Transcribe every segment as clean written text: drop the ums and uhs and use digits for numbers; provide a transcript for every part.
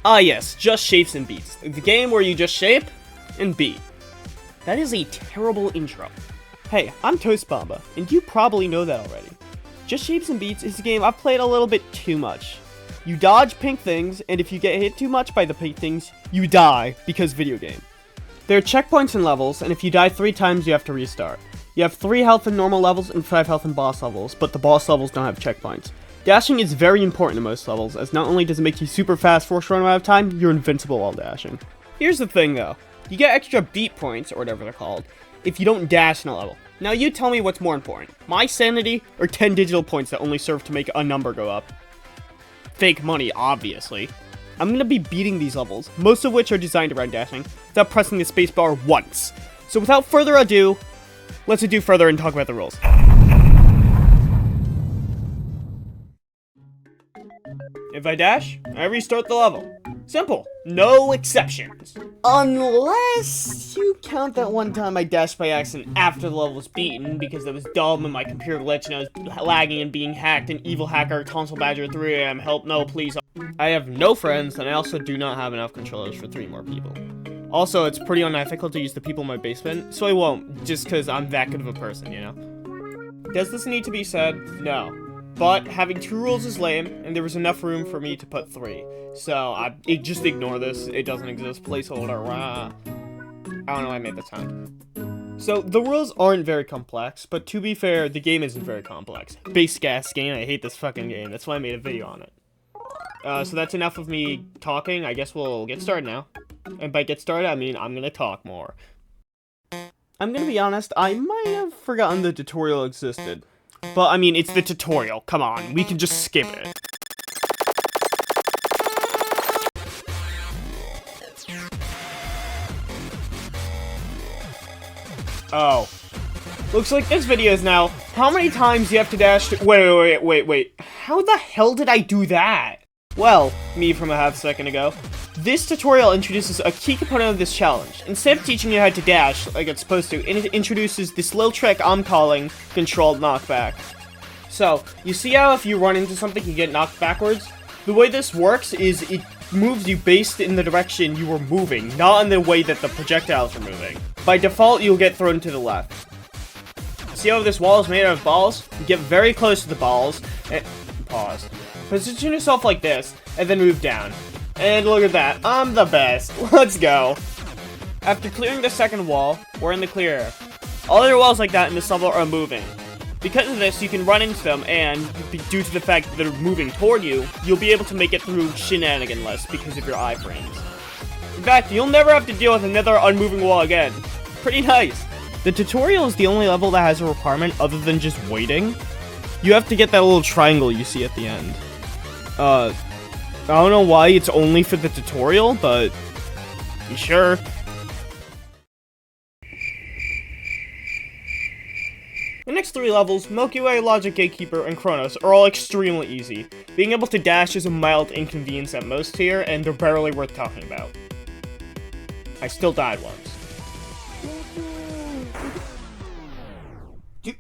Ah yes, just shapes and beats. The game where you just shape and beat. That is a terrible intro. Hey, I'm Toast Bomba, and you probably know that already. Just Shapes and Beats is a game I've played a little bit too much. You dodge pink things, and if you get hit too much by the pink things, you die, because video game. There are checkpoints and levels, and if you die 3 times, you have to restart. You have 3 health in normal levels and 5 health in boss levels, but the boss levels don't have checkpoints. Dashing is very important in most levels, as not only does it make you super fast for a short amount of time, you're invincible while dashing. Here's the thing though, you get extra beat points, or whatever they're called, if you don't dash in a level. Now you tell me what's more important, my sanity, or 10 digital points that only serve to make a number go up. Fake money, obviously. I'm gonna be beating these levels, most of which are designed around dashing, without pressing the spacebar once. So without further ado, let's ado further and talk about the rules. If I dash, I restart the level. Simple. No exceptions. Unless you count that one time I dashed by accident after the level was beaten because it was dumb and my computer glitched and I was lagging and being hacked and evil hacker console badger 3 AM. Help, no, please. I have no friends and I also do not have enough controllers for 3 more people. Also, it's pretty unethical to use the people in my basement, so I won't, just because I'm that good of a person, you know? Does this need to be said? No. But having 2 rules is lame, and there was enough room for me to put 3. So, just ignore this. It doesn't exist. Placeholder. I don't know why I made the sound. So, the rules aren't very complex, but to be fair, the game isn't very complex. Basic ass game. I hate this fucking game. That's why I made a video on it. So that's enough of me talking. I guess we'll get started now. And by get started, I mean I'm gonna talk more. I'm gonna be honest, I might have forgotten the tutorial existed. But, I mean, it's the tutorial. Come on, we can just skip it. Oh. Looks like this video is now, how many times you have to dash to— Wait. How the hell did I do that? Well, me from a half second ago. This tutorial introduces a key component of this challenge. Instead of teaching you how to dash like it's supposed to, it introduces this little trick I'm calling controlled knockback. So, you see how if you run into something you get knocked backwards? The way this works is it moves you based in the direction you were moving, not in the way that the projectiles are moving. By default, you'll get thrown to the left. See how this wall is made out of balls? You get very close to the balls, and— pause. Position yourself like this, and then move down. And look at that, I'm the best. Let's go. After clearing the second wall, we're in the clear. All other walls like that in this level are moving. Because of this, you can run into them, and due to the fact that they're moving toward you, you'll be able to make it through shenaniganless because of your iframes. In fact, you'll never have to deal with another unmoving wall again. Pretty nice. The tutorial is the only level that has a requirement other than just waiting. You have to get that little triangle you see at the end. I don't know why it's only for the tutorial, but sure. The next 3 levels, Milky Way, Logic Gatekeeper, and Chronos, are all extremely easy. Being able to dash is a mild inconvenience at most here, and they're barely worth talking about. I still died once. Dude,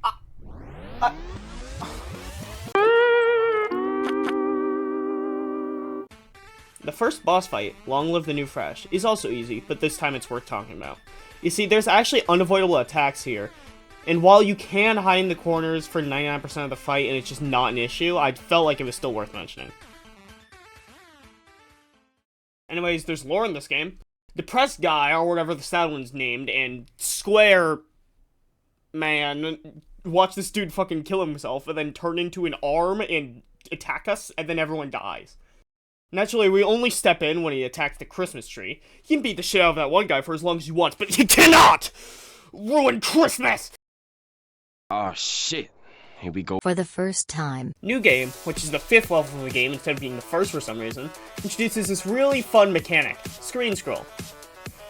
The first boss fight, Long Live the New Fresh, is also easy, but this time it's worth talking about. You see, there's actually unavoidable attacks here, and while you can hide in the corners for 99% of the fight and it's just not an issue, I felt like it was still worth mentioning. Anyways, there's lore in this game. Depressed Guy, or whatever the sad one's named, and Square Man watch this dude fucking kill himself and then turn into an arm and attack us, and then everyone dies. Naturally, we only step in when he attacks the Christmas tree. He can beat the shit out of that one guy for as long as he wants, but he cannot ruin Christmas! Oh shit. Here we go. For the first time. New Game, which is the 5th level of the game instead of being the first for some reason, introduces this really fun mechanic, screen scroll.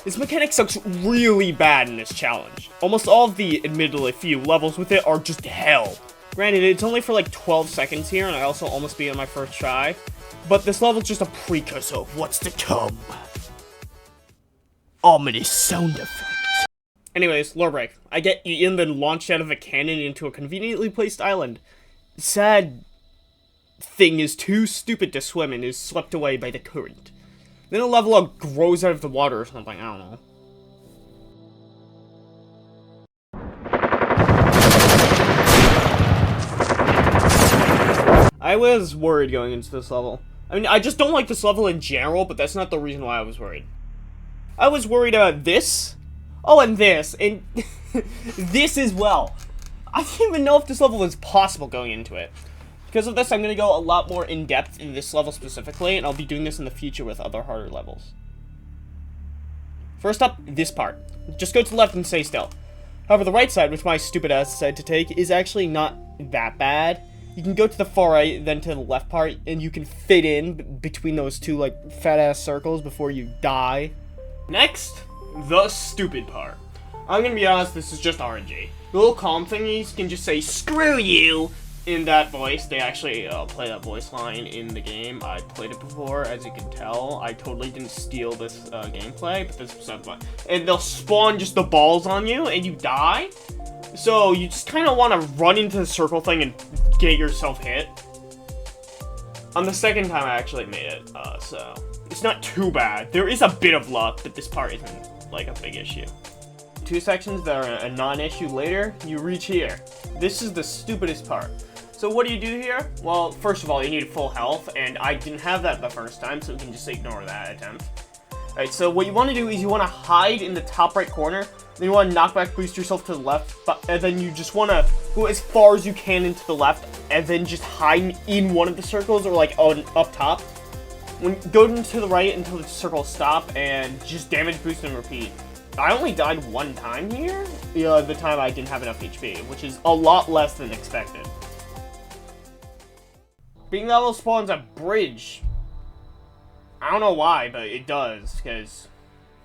This mechanic sucks really bad in this challenge. Almost all of the, admittedly few, levels with it are just hell. Granted, it's only for like 12 seconds here, and I also almost beat it on my first try. But this level's just a precursor of what's to come. Ominous sound effects. Anyways, lore break. I get eaten, then launched out of a cannon into a conveniently placed island. Sad thing is too stupid to swim and is swept away by the current. Then a level up grows out of the water or something, I don't know. I was worried going into this level. I mean, I just don't like this level in general, but that's not the reason why I was worried. I was worried about this. Oh, and this. And this as well. I didn't even know if this level was possible going into it. Because of this, I'm going to go a lot more in-depth in this level specifically, and I'll be doing this in the future with other harder levels. First up, this part. Just go to the left and stay still. However, the right side, which my stupid ass decided to take, is actually not that bad. You can go to the far right, then to the left part, and you can fit in between those two, like, fat-ass circles before you die. Next, the stupid part. I'm gonna be honest, this is just RNG. The little calm thingies can just say, "Screw you!" in that voice. They actually play that voice line in the game. I played it before, as you can tell. I totally didn't steal this gameplay, but this was so fun. And they'll spawn just the balls on you, and you die. So you just kind of want to run into the circle thing and get yourself hit. On the second time I actually made it, so it's not too bad. There is a bit of luck, but this part isn't like a big issue. Two sections that are a non-issue later, you reach here. This is the stupidest part. So what do you do here? Well, first of all, you need full health, and I didn't have that the first time, so we can just ignore that attempt. Alright, so what you want to do is you want to hide in the top right corner, then you want to knockback boost yourself to the left, and then you just want to go as far as you can into the left, and then just hide in one of the circles, or like up top. Go into the right until the circles stop, and just damage boost and repeat. I only died one time here, the time I didn't have enough HP, which is a lot less than expected. Being level spawns a bridge. I don't know why, but it does, because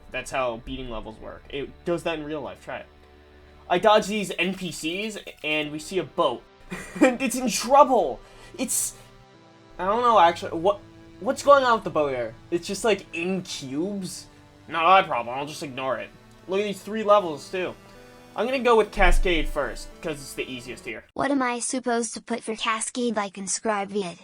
that's how beating levels work. It does that in real life, try it. I dodge these NPCs, and we see a boat. And it's in trouble! It's... I don't know, actually, what's going on with the boat here? It's just, like, in cubes? Not my problem, I'll just ignore it. Look at these 3 levels, too. I'm gonna go with Cascade first, because it's the easiest here. What am I supposed to put for Cascade like in Scribe vid?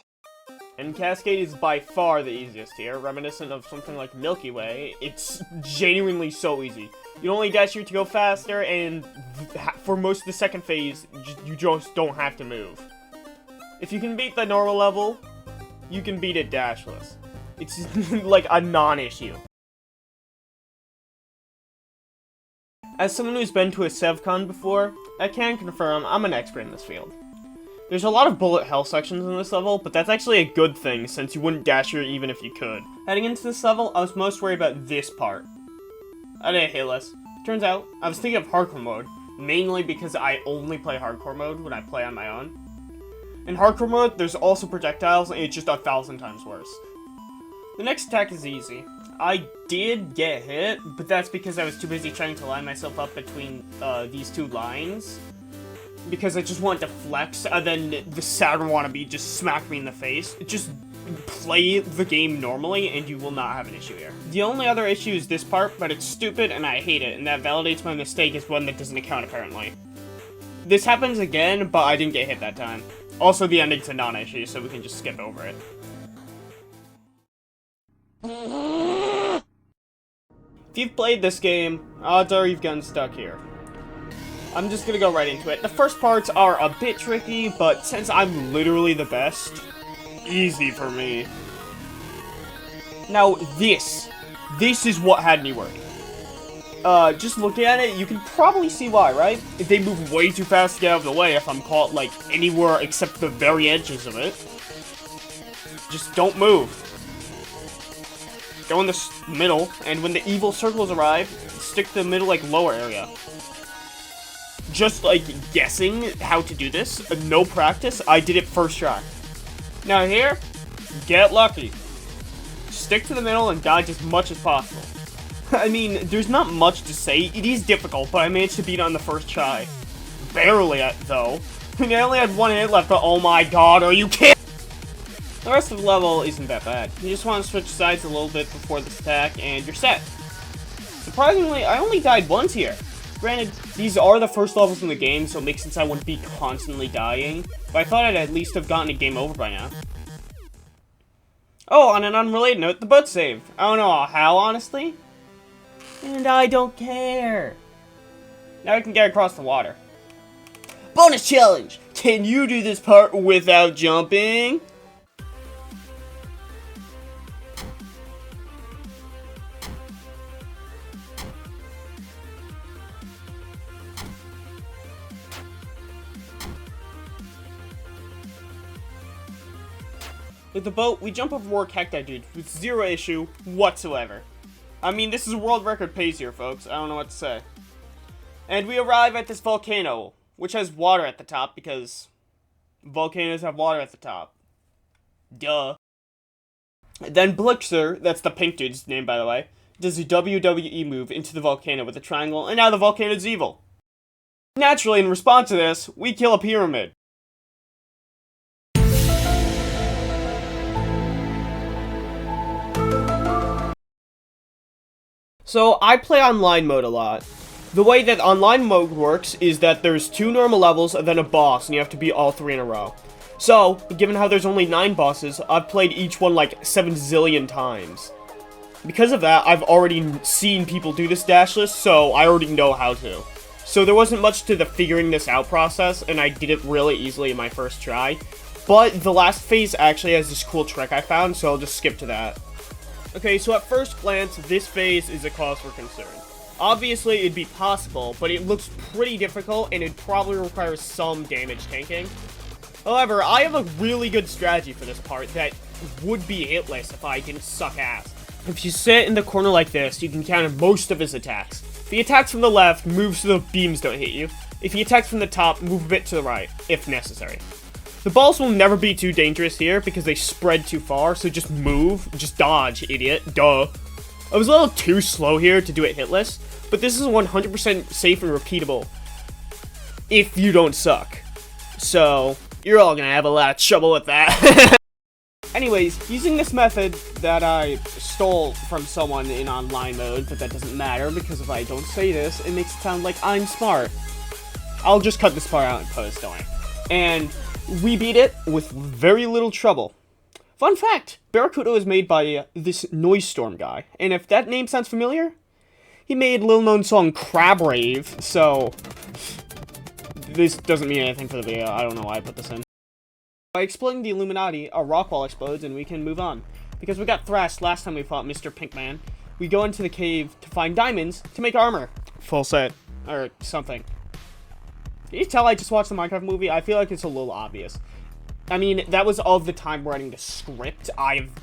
And Cascade is by far the easiest here, reminiscent of something like Milky Way. It's genuinely so easy. You only dash here to go faster, and for most of the second phase, you just don't have to move. If you can beat the normal level, you can beat it dashless. It's like a non-issue. As someone who's been to a Sevcon before, I can confirm I'm an expert in this field. There's a lot of bullet hell sections in this level, but that's actually a good thing since you wouldn't dash here even if you could. Heading into this level, I was most worried about this part. Annihilate. Turns out, I was thinking of hardcore mode, mainly because I only play hardcore mode when I play on my own. In hardcore mode, there's also projectiles, and it's just 1,000 times worse. The next attack is easy. I did get hit, but that's because I was too busy trying to line myself up between these two lines. Because I just wanted to flex, and then the Saturn wannabe just smacked me in the face. Just play the game normally, and you will not have an issue here. The only other issue is this part, but it's stupid, and I hate it, and that validates my mistake as one that doesn't account, apparently. This happens again, but I didn't get hit that time. Also, the ending's a non-issue, so we can just skip over it. If you've played this game, odds are you've gotten stuck here. I'm just gonna go right into it. The first parts are a bit tricky, but since I'm literally the best, easy for me. Now this is what had me worried. Just looking at it, you can probably see why, right? If they move way too fast to get out of the way if I'm caught, like, anywhere except the very edges of it. Just don't move. Go in the middle, and when the evil circles arrive, stick to the middle, like, lower area. Just, like, guessing how to do this, no practice, I did it first try. Now here, get lucky. Stick to the middle and dodge as much as possible. I mean, there's not much to say, it is difficult, but I managed to beat it on the first try. Barely, though. And I only had one hit left, but oh my god, are you kidding? The rest of the level isn't that bad. You just want to switch sides a little bit before this attack, and you're set. Surprisingly, I only died once here. Granted, these are the first levels in the game, so it makes sense I wouldn't be constantly dying, but I thought I'd at least have gotten a game over by now. Oh, on an unrelated note, the boat saved. I don't know how, honestly. And I don't care. Now we can get across the water. Bonus challenge! Can you do this part without jumping? With the boat, we jump over more cacti dudes with zero issue whatsoever. I mean, this is a world record pace here, folks. I don't know what to say. And we arrive at this volcano, which has water at the top because volcanoes have water at the top. Duh. Then Blixer, that's the pink dude's name by the way, does a WWE move into the volcano with a triangle, and now the volcano's evil. Naturally, in response to this, we kill a pyramid. So, I play online mode a lot. The way that online mode works is that there's 2 normal levels and then a boss, and you have to beat all 3 in a row. So, given how there's only 9 bosses, I've played each one like 7 zillion times. Because of that, I've already seen people do this dashless, so I already know how to. So there wasn't much to the figuring this out process, and I did it really easily in my first try. But the last phase actually has this cool trick I found, so I'll just skip to that. Okay, so at first glance, this phase is a cause for concern. Obviously, it'd be possible, but it looks pretty difficult, and it probably requires some damage tanking. However, I have a really good strategy for this part that would be hitless if I didn't suck ass. If you sit in the corner like this, you can counter most of his attacks. If he attacks from the left, move so the beams don't hit you. If he attacks from the top, move a bit to the right, if necessary. The balls will never be too dangerous here because they spread too far, so just move, just dodge, idiot, duh. I was a little too slow here to do it hitless, but this is 100% safe and repeatable if you don't suck. So, you're all gonna have a lot of trouble with that. Anyways, using this method that I stole from someone in online mode, but that doesn't matter because if I don't say this, it makes it sound like I'm smart. I'll just cut this part out in post, don't I? And we beat it with very little trouble. Fun fact, Barracuda was made by this Noise Storm guy, and if that name sounds familiar, he made little-known song Crab Rave, so this doesn't mean anything for the video. I don't know why I put this in. By exploding the Illuminati, a rock wall explodes and we can move on. Because we got thrashed last time we fought Mr. Pinkman, we go into the cave to find diamonds to make armor. Full set. Or something. Can you tell I just watched the Minecraft movie? I feel like it's a little obvious. I mean, that was all of the time writing the script.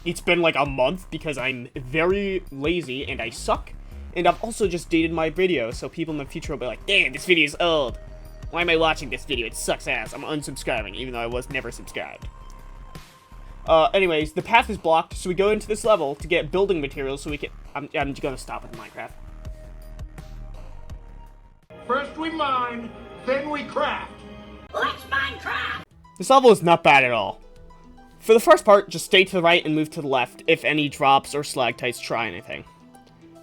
It's been like a month because I'm very lazy and I suck. And I've also just dated my video, so people in the future will be like, damn, this video is old. Why am I watching this video? It sucks ass. I'm unsubscribing, even though I was never subscribed. Anyways, the path is blocked, so we go into this level to get building materials so we can... I'm gonna stop with Minecraft. First we mine, then we craft. Let's Minecraft! This level is not bad at all. For the first part, just stay to the right and move to the left if any drops or stalactites try anything.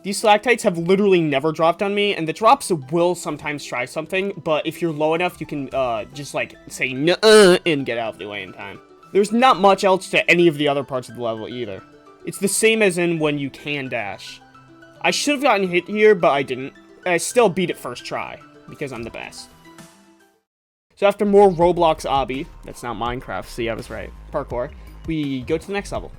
These stalactites have literally never dropped on me, and the drops will sometimes try something, but if you're low enough, you can, just, like, say nuh-uh and get out of the way in time. There's not much else to any of the other parts of the level, either. It's the same as in when you can dash. I should have gotten hit here, but I didn't. I still beat it first try, because I'm the best. So after more Roblox obby, that's not Minecraft, see, I was right, parkour, we go to the next level.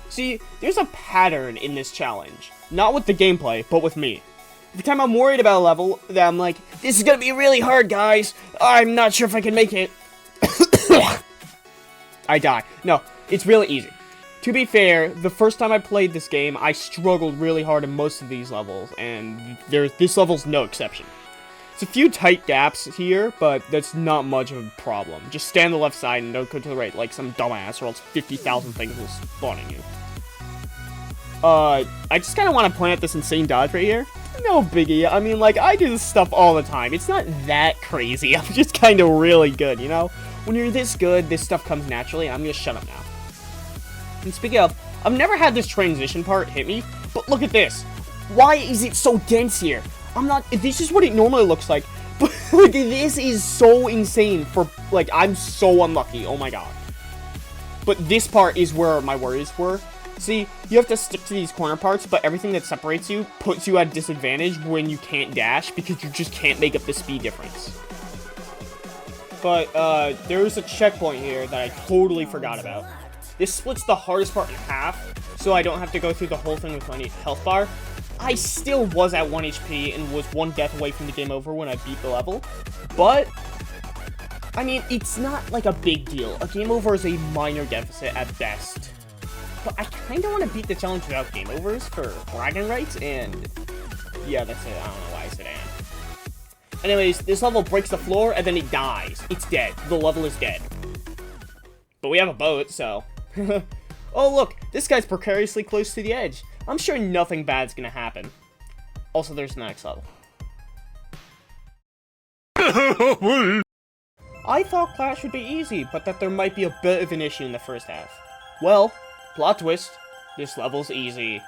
See, there's a pattern in this challenge. Not with the gameplay, but with me. Every time I'm worried about a level, that I'm like, this is gonna be really hard, guys. I'm not sure if I can make it. I die. No, it's really easy. To be fair, the first time I played this game, I struggled really hard in most of these levels, and this level's no exception. It's a few tight gaps here, but that's not much of a problem. Just stay on the left side and don't go to the right like some dumbass, or else 50,000 things will spawn on you. I just kind of want to point out this insane dodge right here. No biggie. I mean, like, I do this stuff all the time. It's not that crazy. I'm just kind of really good, you know? When you're this good, this stuff comes naturally. I'm gonna shut up now. And speaking of, I've never had this transition part hit me, but look at this. Why is it so dense here? This is what it normally looks like, But, like, this is so insane for, like, I'm so unlucky. Oh my god. But this part is where my worries were. See, you have to stick to these corner parts, but everything that separates you puts you at disadvantage when you can't dash because you just can't make up the speed difference. But, there's a checkpoint here that I totally forgot about. This splits the hardest part in half, so I don't have to go through the whole thing with my health bar. I still was at 1 HP and was 1 death away from the game over when I beat the level. But, I mean, it's not like a big deal. A game over is a minor deficit at best. But I kind of want to beat the challenge without game overs for bragging rights, and yeah, that's it. I don't know why I said and. Anyways, this level breaks the floor, and then it dies. It's dead. The level is dead. But we have a boat, so... Oh, look! This guy's precariously close to the edge. I'm sure nothing bad's gonna happen. Also, there's the next level. I thought Clash would be easy, but that there might be a bit of an issue in the first half. Well, plot twist, this level's easy.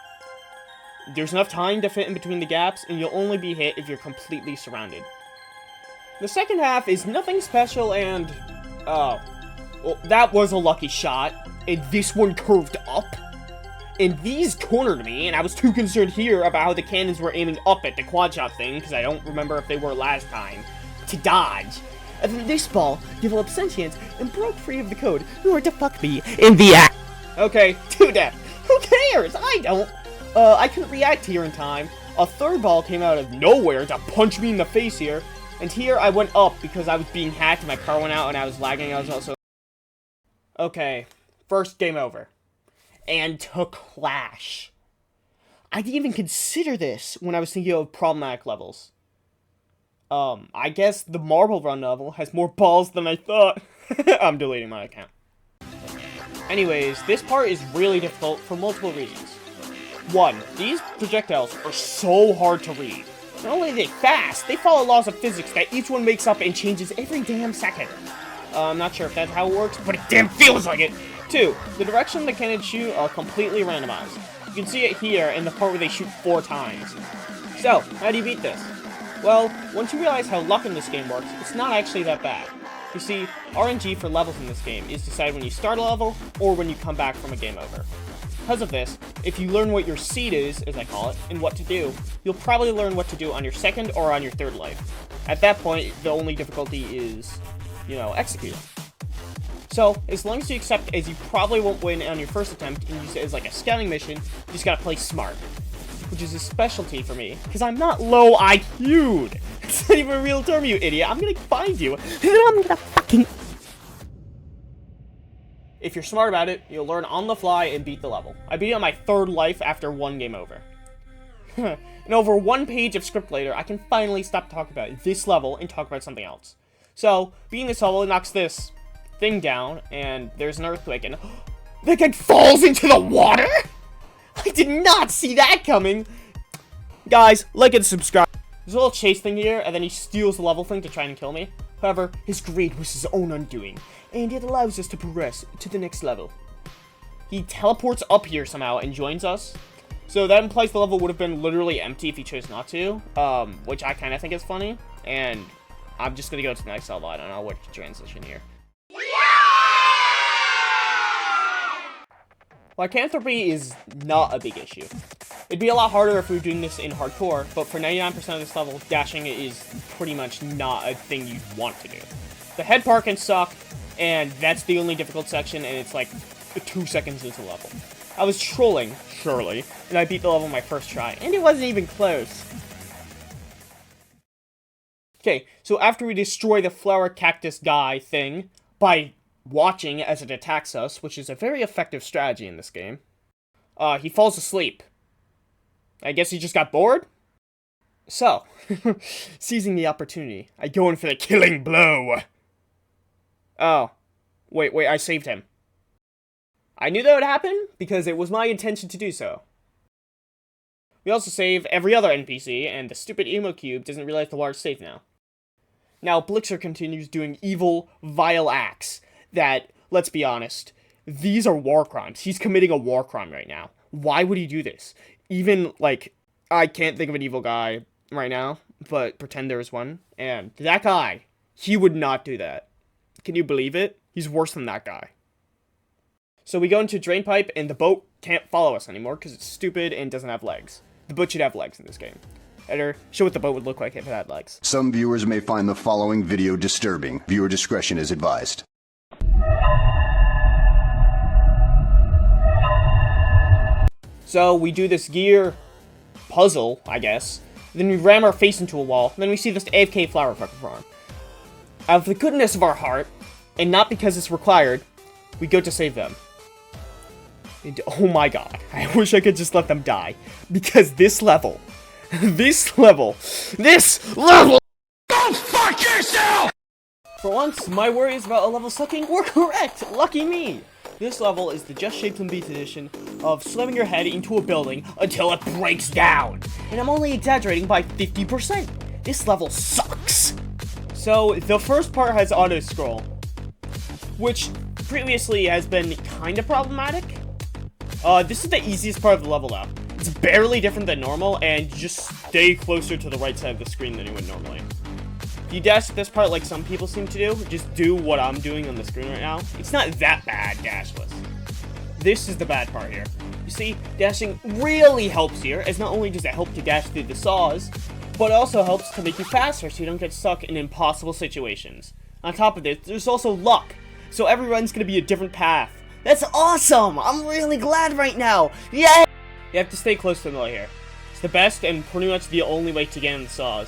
There's enough time to fit in between the gaps, and you'll only be hit if you're completely surrounded. The second half is nothing special, and... oh. Well, that was a lucky shot, and this one curved up. And these cornered me, and I was too concerned here about how the cannons were aiming up at the quad shot thing, because I don't remember if they were last time, to dodge. And then this ball developed sentience and broke free of the code in order to fuck me in the act. Okay, 2 death. Who cares? I don't. I couldn't react here in time. A third ball came out of nowhere to punch me in the face here. And here I went up because I was being hacked and my power went out and I was lagging. I was also... Okay, first game over. And to Clash. I didn't even consider this when I was thinking of problematic levels. I guess the Marble Run level has more balls than I thought. I'm deleting my account. Anyways, this part is really difficult for multiple reasons. 1, these projectiles are so hard to read. Not only are they fast, they follow laws of physics that each one makes up and changes every damn second. I'm not sure if that's how it works, but it damn feels like it! 2, the direction the cannons shoot are completely randomized. You can see it here in the part where they shoot 4 times. So, how do you beat this? Well, once you realize how luck in this game works, it's not actually that bad. You see, RNG for levels in this game is decided when you start a level, or when you come back from a game over. Because of this, if you learn what your seed is, as I call it, and what to do, you'll probably learn what to do on your second or on your third life. At that point, the only difficulty is, you know, executing. So, as long as you accept as you probably won't win on your first attempt and use it as like a scouting mission, you just gotta play smart. Which is a specialty for me, because I'm not low IQ'd. It's not even a real term, you idiot. I'm gonna find you, and then I'm gonna fucking... If you're smart about it, you'll learn on the fly and beat the level. I beat it on my 3rd life after 1 game over. And over 1 page of script later, I can finally stop talking about this level and talk about something else. So, beating this level, it knocks this thing down, and there's an earthquake, and... that guy falls into the water?! I did not see that coming! Guys, like and subscribe. There's a little chase thing here, and then he steals the level thing to try and kill me. However, his greed was his own undoing, and it allows us to progress to the next level. He teleports up here somehow and joins us. So that implies the level would have been literally empty if he chose not to, which I kind of think is funny. And I'm just going to go to the next level. I don't know what to transition here. Lycanthropy is not a big issue. It'd be a lot harder if we were doing this in hardcore, but for 99% of this level, dashing is pretty much not a thing you want to do. The head part can suck, and that's the only difficult section, and it's like 2 seconds into the level. I was trolling, surely, and I beat the level my first try, and it wasn't even close. Okay, so after we destroy the flower cactus guy thing by watching as it attacks us, which is a very effective strategy in this game, he falls asleep. I guess he just got bored? So, seizing the opportunity, I go in for the killing blow. Oh, wait, I saved him. I knew that would happen, because it was my intention to do so. We also save every other NPC, and the stupid emo cube doesn't realize the water's safe now. Now, Blixer continues doing evil, vile acts that, let's be honest, these are war crimes. He's committing a war crime right now. Why would he do this? Even, like, I can't think of an evil guy right now, but pretend there is one. And that guy, he would not do that. Can you believe it? He's worse than that guy. So we go into drain pipe, and the boat can't follow us anymore because it's stupid and doesn't have legs. The boat should have legs in this game. Editor, show what the boat would look like if it had legs. Some viewers may find the following video disturbing. Viewer discretion is advised. So we do this gear puzzle, I guess. Then we ram our face into a wall. Then we see this AFK flower fucker farm. Out of the goodness of our heart, and not because it's required, we go to save them. And oh my god, I wish I could just let them die. Because this level, go fuck yourself! For once, my worries about a level sucking were correct! Lucky me! This level is the Just Shapes and Beats edition of slamming your head into a building until it breaks down. And I'm only exaggerating by 50%. This level sucks. So, the first part has auto-scroll, which previously has been kinda problematic. This is the easiest part of the level though. It's barely different than normal, and you just stay closer to the right side of the screen than you would normally. If you dash at this part like some people seem to do, just do what I'm doing on the screen right now. It's not that bad, dashless. This is the bad part here. You see, dashing really helps here, as not only does it help to dash through the saws, but it also helps to make you faster so you don't get stuck in impossible situations. On top of this, there's also luck, so every run's gonna be a different path. That's awesome! I'm really glad right now! Yay! You have to stay close to the middle here. It's the best and pretty much the only way to get in the saws.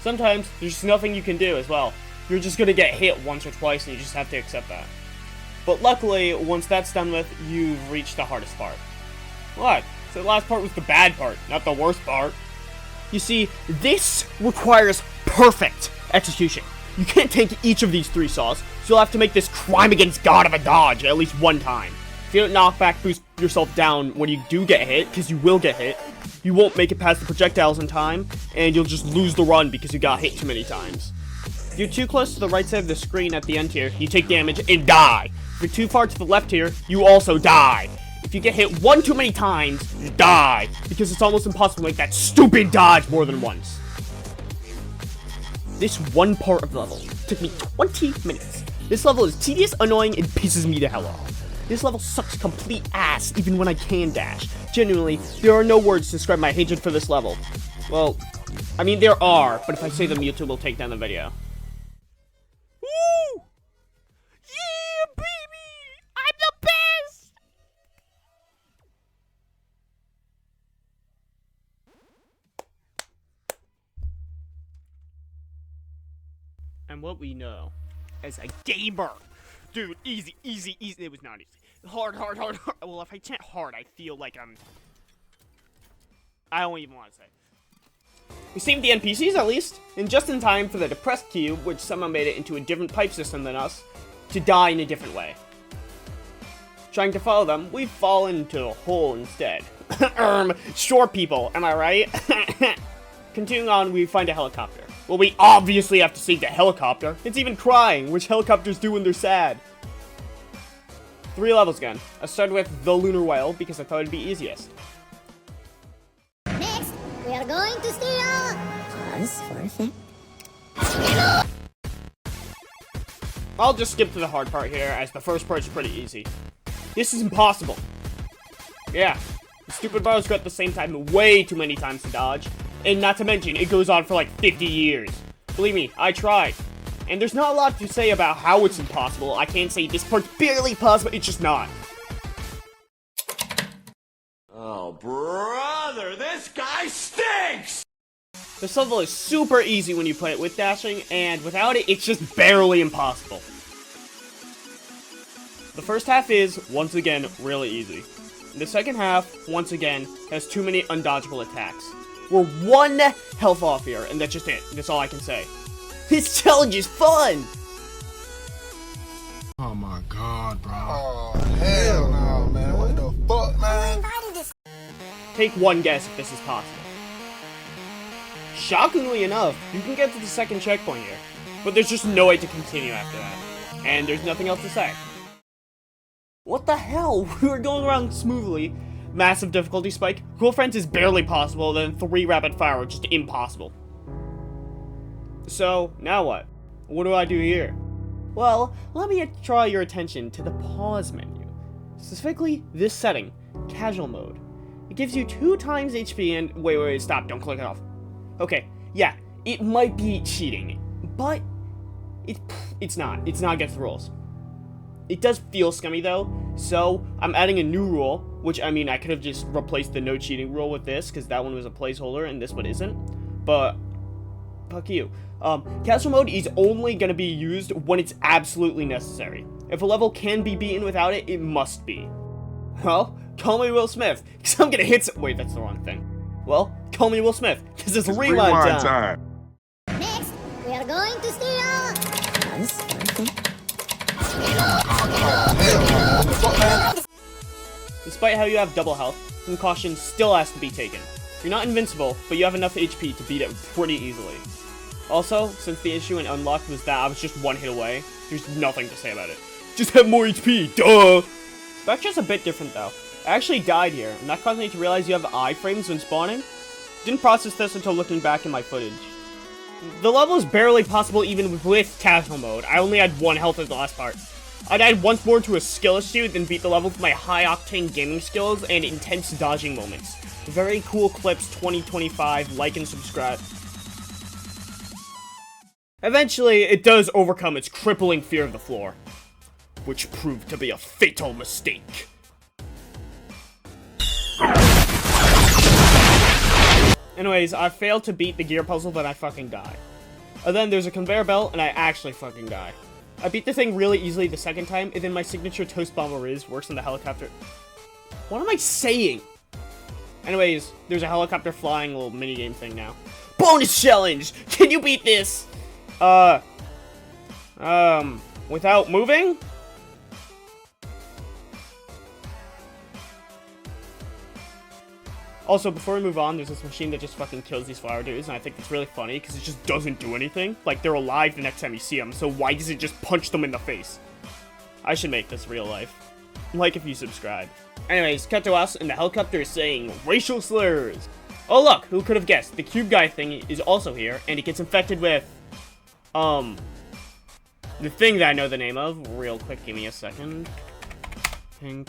Sometimes, there's just nothing you can do as well. You're just gonna get hit once or twice and you just have to accept that. But luckily, once that's done with, you've reached the hardest part. What? So the last part was the bad part, not the worst part. You see, this requires perfect execution. You can't tank each of these 3 saws, so you'll have to make this crime against God of a dodge at least one time. If you don't knock back boost yourself down when you do get hit, because you will get hit, you won't make it past the projectiles in time, and you'll just lose the run because you got hit too many times. If you're too close to the right side of the screen at the end here, you take damage and die. If you're too far to the left here, you also die. If you get hit one too many times, you die, because it's almost impossible to make that stupid dodge more than once. This one part of the level took me 20 minutes. This level is tedious, annoying, and pisses me the hell off. This level sucks complete ass, even when I can dash. Genuinely, there are no words to describe my hatred for this level. Well, I mean there are, but if I say them, YouTube will take down the video. Woo! Yeah, baby! I'm the best! And what we know as a gamer. Dude, easy. It was not easy. Hard. Well, if I chant hard, I feel like I don't even want to say. We saved the NPCs at least, and just in time for the depressed cube, which somehow made it into a different pipe system than us, to die in a different way. Trying to follow them, we've fallen into a hole instead. Short people, am I right? Continuing on, we find a helicopter. Well, we obviously have to save the helicopter. It's even crying, which helicopters do when they're sad. 3 levels again. I started with the Lunar Whale because I thought it'd be easiest. Next, we are going to steal. Pause for effect. I'll just skip to the hard part here, as the first part's pretty easy. This is impossible. Yeah, the stupid bars go at the same time way too many times to dodge. And not to mention, it goes on for like 50 years. Believe me, I tried. And there's not a lot to say about how it's impossible. I can't say this part's barely possible, it's just not. Oh, brother, this guy stinks! This level is super easy when you play it with dashing, and without it, it's just barely impossible. The first half is, once again, really easy. The second half, once again, has too many undodgeable attacks. We're 1 health off here, and that's just it. That's all I can say. This challenge is fun! Oh my god, bro. Oh, hell no, man. What the fuck, man? Take one guess if this is possible. Shockingly enough, you can get to the second checkpoint here, but there's just no way to continue after that. And there's nothing else to say. What the hell? We were going around smoothly. Massive difficulty spike. Cool Friends is barely possible, then 3 rapid fire are just impossible. So, now what? What do I do here? Well, let me draw your attention to the pause menu. Specifically, this setting, casual mode. It gives you 2 times HP and... Wait, stop, don't click it off. Okay, yeah, it might be cheating, but it's not against the rules. It does feel scummy though, so I'm adding a new rule, which I mean I could have just replaced the no cheating rule with this, because that one was a placeholder and this one isn't, but fuck you. Casual mode is only going to be used when it's absolutely necessary. If a level can be beaten without it, it must be. Well, call me Will Smith, because I'm going to hit some... Wait, that's the wrong thing. Well, call me Will Smith, because it's rewind time. Next, we are going to steal. Pause for effect. Despite how you have double health, some caution still has to be taken. You're not invincible, but you have enough HP to beat it pretty easily. Also, since the issue in Unlocked was that I was just 1 hit away, there's nothing to say about it. Just have more HP, duh! Spectra's a bit different though. I actually died here, and that caused me to realize you have iframes when spawning. Didn't process this until looking back in my footage. The level is barely possible even with casual mode. I only had 1 health at the last part. I died once more to a skill issue, then beat the level with my high-octane gaming skills and intense dodging moments. Very cool clips 2025, like and subscribe. Eventually, it does overcome its crippling fear of the floor, which proved to be a fatal mistake. Anyways, I failed to beat the gear puzzle, then I fucking die. And then there's a conveyor belt, and I actually fucking die. I beat the thing really easily the second time, and then my signature toast bomber Riz works on the helicopter. What am I saying? Anyways, there's a helicopter flying little minigame thing now. Bonus challenge! Can you beat this? Without moving? Also, before we move on, there's this machine that just fucking kills these flower dudes, and I think it's really funny, because it just doesn't do anything. Like, they're alive the next time you see them, so why does it just punch them in the face? I should make this real life. Like if you subscribe. Anyways, cut to us, and the helicopter is saying racial slurs. Oh look, who could have guessed? The cube guy thing is also here, and it gets infected with, the thing that I know the name of. Real quick, give me a second. Pink.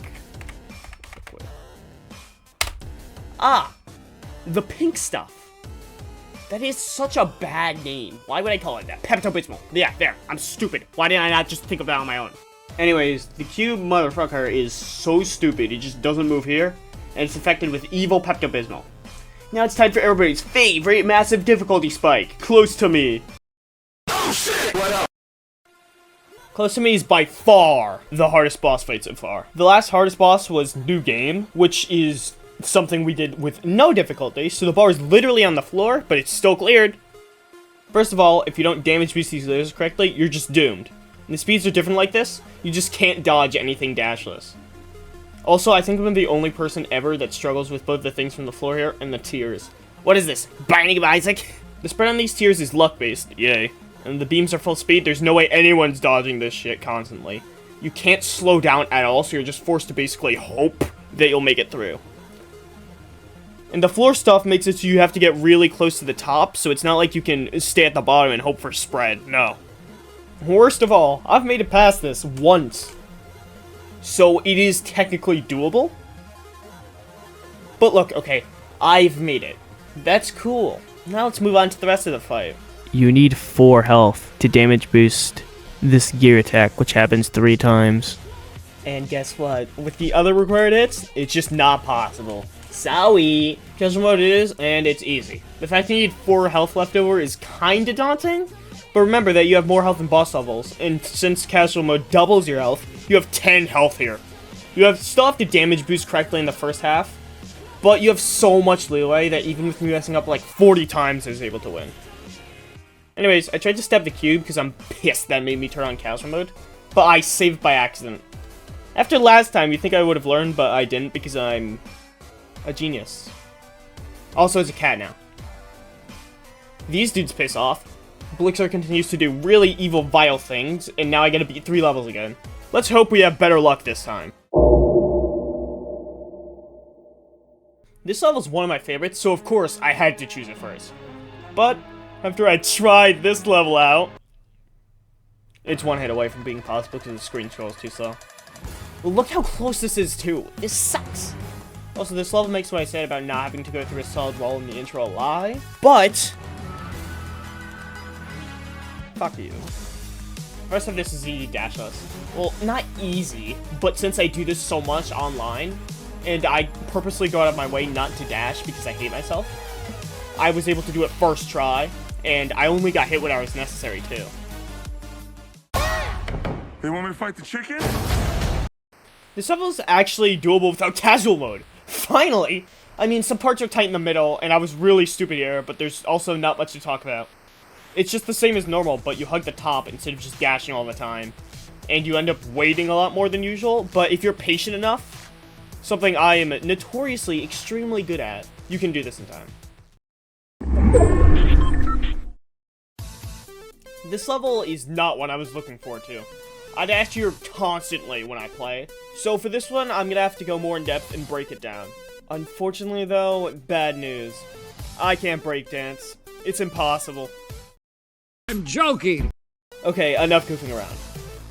Liquid. Ah! The pink stuff. That is such a bad name. Why would I call it that? Pepto-Bismol. Yeah, there. I'm stupid. Why didn't I not just think of that on my own? Anyways, the cube motherfucker is so stupid. It just doesn't move here, and it's infected with evil Pepto-Bismol. Now it's time for everybody's favorite massive difficulty spike. Close to me. Oh shit! What up? Close to me is by far the hardest boss fight so far. The last hardest boss was New Game, which is something we did with no difficulty, so the bar is literally on the floor, but it's still cleared. First of all, if you don't damage boost these lasers correctly, you're just doomed. And the speeds are different like this, you just can't dodge anything dashless. Also, I think I'm the only person ever that struggles with both the things from the floor here and the tiers. What is this? Binding of Isaac? The spread on these tiers is luck-based, yay. And the beams are full speed, there's no way anyone's dodging this shit constantly. You can't slow down at all, so you're just forced to basically hope that you'll make it through. And the floor stuff makes it so you have to get really close to the top, so it's not like you can stay at the bottom and hope for spread, no. Worst of all, I've made it past this once. So it is technically doable. But look, okay, I've made it. That's cool. Now let's move on to the rest of the fight. You need 4 health to damage boost this gear attack, which happens 3 times. And guess what? With the other required hits, it's just not possible. Sorry. Casual mode it is, and it's easy. The fact you need 4 health left over is kinda daunting, but remember that you have more health in boss levels, and since casual mode doubles your health, you have 10 health here. You still have to damage boost correctly in the first half, but you have so much leeway that even with me messing up like 40 times, I was able to win. Anyways, I tried to stab the cube because I'm pissed that made me turn on casual mode, but I saved by accident. After last time, you'd think I would have learned, but I didn't because I'm a genius. Also, it's a cat now. These dudes piss off. Blixer continues to do really evil, vile things, and now I gotta beat 3 levels again. Let's hope we have better luck this time. This level's one of my favorites, so of course I had to choose it first. But After I tried this level out. It's one hit away from being possible because the screen scrolls too slow. Well, look how close this is too. This sucks. Also, this level makes what I said about not having to go through a solid wall in the intro a lie. But fuck you. Rest of this is easy dashless. Well, not easy, but since I do this so much online, and I purposely go out of my way not to dash because I hate myself, I was able to do it first try, and I only got hit when I was necessary too. They want me to fight the chicken? This level is actually doable without casual mode. Finally! I mean, some parts are tight in the middle, and I was really stupid here, but there's also not much to talk about. It's just the same as normal, but you hug the top instead of just dashing all the time. And you end up waiting a lot more than usual, but if you're patient enough, something I am notoriously extremely good at, you can do this in time. This level is not what I was looking forward to. I dash here constantly when I play, so for this one, I'm gonna have to go more in depth and break it down. Unfortunately though, bad news. I can't breakdance. It's impossible. I'm joking! Okay, enough goofing around.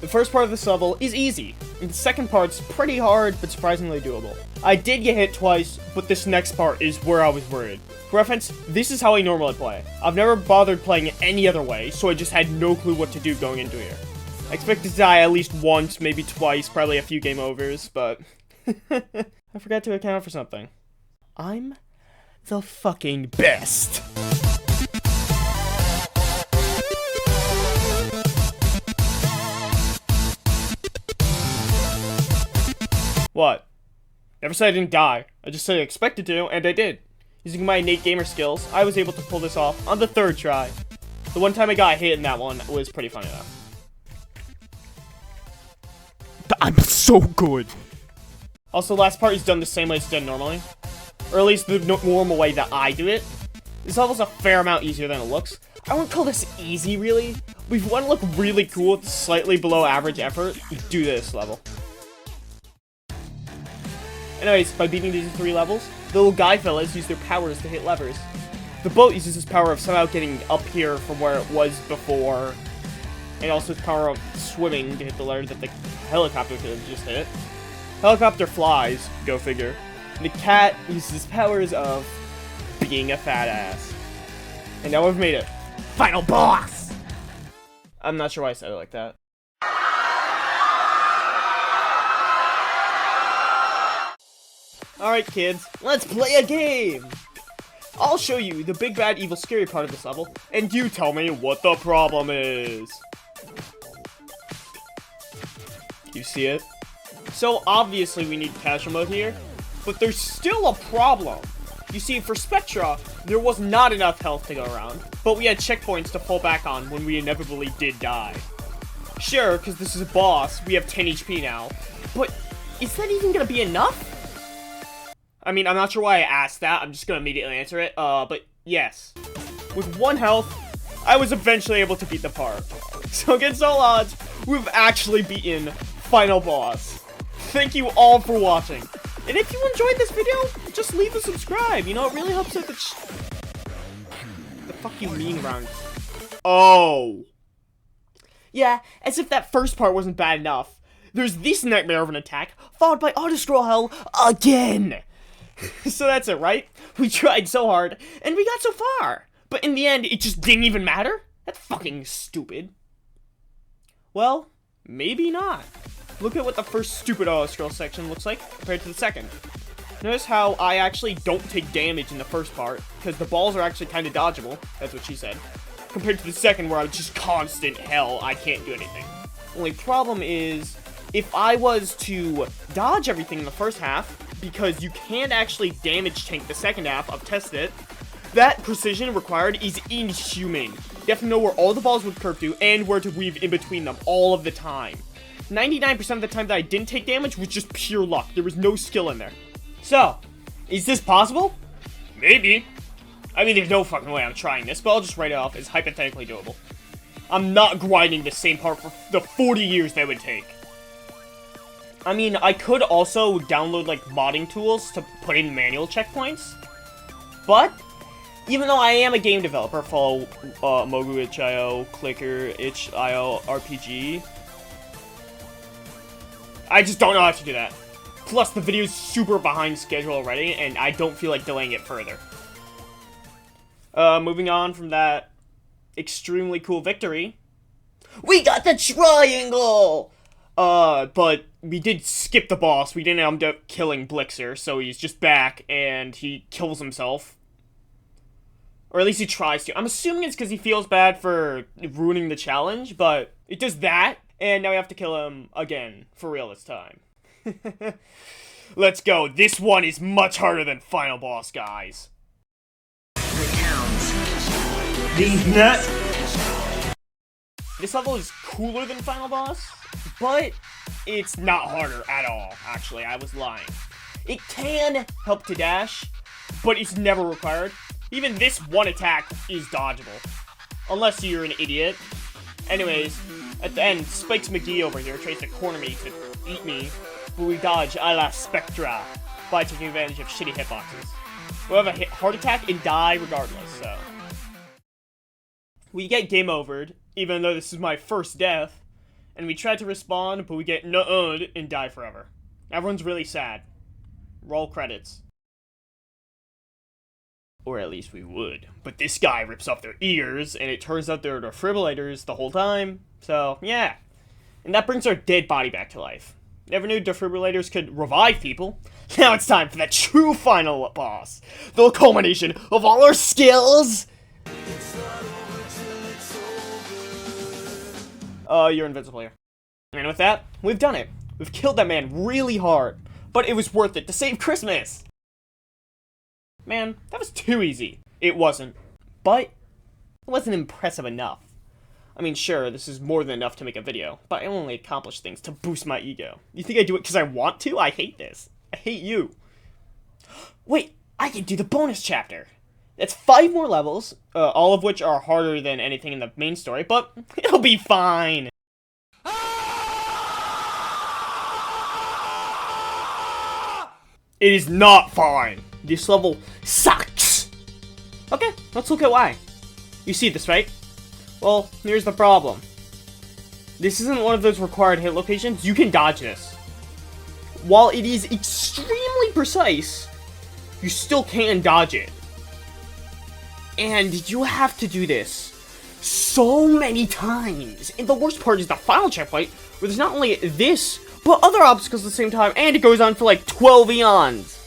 The first part of this level is easy, and the second part's pretty hard, but surprisingly doable. I did get hit twice, but this next part is where I was worried. For reference, this is how I normally play. I've never bothered playing it any other way, so I just had no clue what to do going into here. I expect to die at least once, maybe twice, probably a few game overs, but I forgot to account for something. I'm the fucking best. What? Never said I didn't die. I just said I expected to, and I did. Using my innate gamer skills, I was able to pull this off on the third try. The one time I got hit in that one was pretty funny though. I'm so good. Also, last part is done the same way it's done normally. Or at least the normal way that I do it. This level's a fair amount easier than it looks. I wouldn't call this easy, really. But if you want to look really cool with slightly below average effort, do this level. Anyways, by beating these 3 levels, the little guy fellas use their powers to hit levers. The boat uses its power of somehow getting up here from where it was before, and also its power of swimming to hit the lever that the helicopter could have just hit. Helicopter flies, go figure. And the cat uses its powers of being a fat ass. And now we've made it. Final boss! I'm not sure why I said it like that. Alright kids, let's play a game! I'll show you the big bad evil scary part of this level, and you tell me what the problem is. You see it? So obviously we need casual mode here, but there's still a problem. You see, for Spectra, there was not enough health to go around, but we had checkpoints to fall back on when we inevitably did die. Sure, because this is a boss, we have 10 HP now, but is that even gonna be enough? I mean, I'm not sure why I asked that, I'm just gonna immediately answer it, but yes. With 1 health, I was eventually able to beat the part. So against all odds, we've actually beaten Final Boss. Thank you all for watching. And if you enjoyed this video, just leave a subscribe, you know, it really helps out the fuck you mean round? Oh. Yeah, as if that first part wasn't bad enough. There's this nightmare of an attack, followed by auto-scroll hell again. So that's it, right? We tried so hard, and we got so far. But in the end, it just didn't even matter? That's fucking stupid. Well, maybe not. Look at what the first stupid auto-scroll section looks like compared to the second. Notice how I actually don't take damage in the first part, because the balls are actually kind of dodgeable, that's what she said, compared to the second where I was just constant hell, I can't do anything. Only problem is, if I was to dodge everything in the first half, because you can't actually damage tank the second half, I've tested it, that precision required is inhuman. You have to know where all the balls would curve to, and where to weave in between them all of the time. 99% of the time that I didn't take damage was just pure luck. There was no skill in there. So, is this possible? Maybe. I mean, there's no fucking way I'm trying this, but I'll just write it off as hypothetically doable. I'm not grinding the same part for the 40 years that would take. I mean, I could also download, like, modding tools to put in manual checkpoints, but Even though I am a game developer, follow Mogu itch.io, Clicker itch.io, RPG. I just don't know how to do that. Plus, the video's super behind schedule already, and I don't feel like delaying it further. Moving on from that extremely cool victory. We got the triangle! But we did skip the boss. We didn't end up killing Blixer, so he's just back, and he kills himself. Or at least he tries to. I'm assuming it's because he feels bad for ruining the challenge, but it does that, and now we have to kill him again, for real this time. Let's go. This one is much harder than final boss, guys. These nuts. This level is cooler than final boss, but it's not harder at all, actually. I was lying. It can help to dash, but it's never required. Even this one attack is dodgeable. Unless you're an idiot. Anyways, at the end, Spikes McGee over here tries to corner me to eat me, but we dodge a la Spectra by taking advantage of shitty hitboxes. We'll have a heart attack and die regardless, so. We get game overed, even though this is my first death, and we try to respawn, but we get nuh-ud and die forever. Everyone's really sad. Roll credits. Or at least we would. But this guy rips off their ears, and it turns out they're defibrillators the whole time. So, yeah. And that brings our dead body back to life. Never knew defibrillators could revive people. Now it's time for the true final boss. The culmination of all our skills! You're invincible here. And with that, we've done it. We've killed that man really hard. But it was worth it to save Christmas! Man, that was too easy. It wasn't. But, it wasn't impressive enough. I mean, sure, this is more than enough to make a video, but I only accomplish things to boost my ego. You think I do it because I want to? I hate this. I hate you. Wait, I can do the bonus chapter. That's 5 more levels, all of which are harder than anything in the main story, but it'll be fine. It is not fine. This level sucks. Okay, let's look at why. You see this, right? Well, here's the problem. This isn't one of those required hit locations. You can dodge this. While it is extremely precise, you still can dodge it. And you have to do this so many times. And the worst part is the final checkpoint, where there's not only this, but other obstacles at the same time, and it goes on for like 12 eons.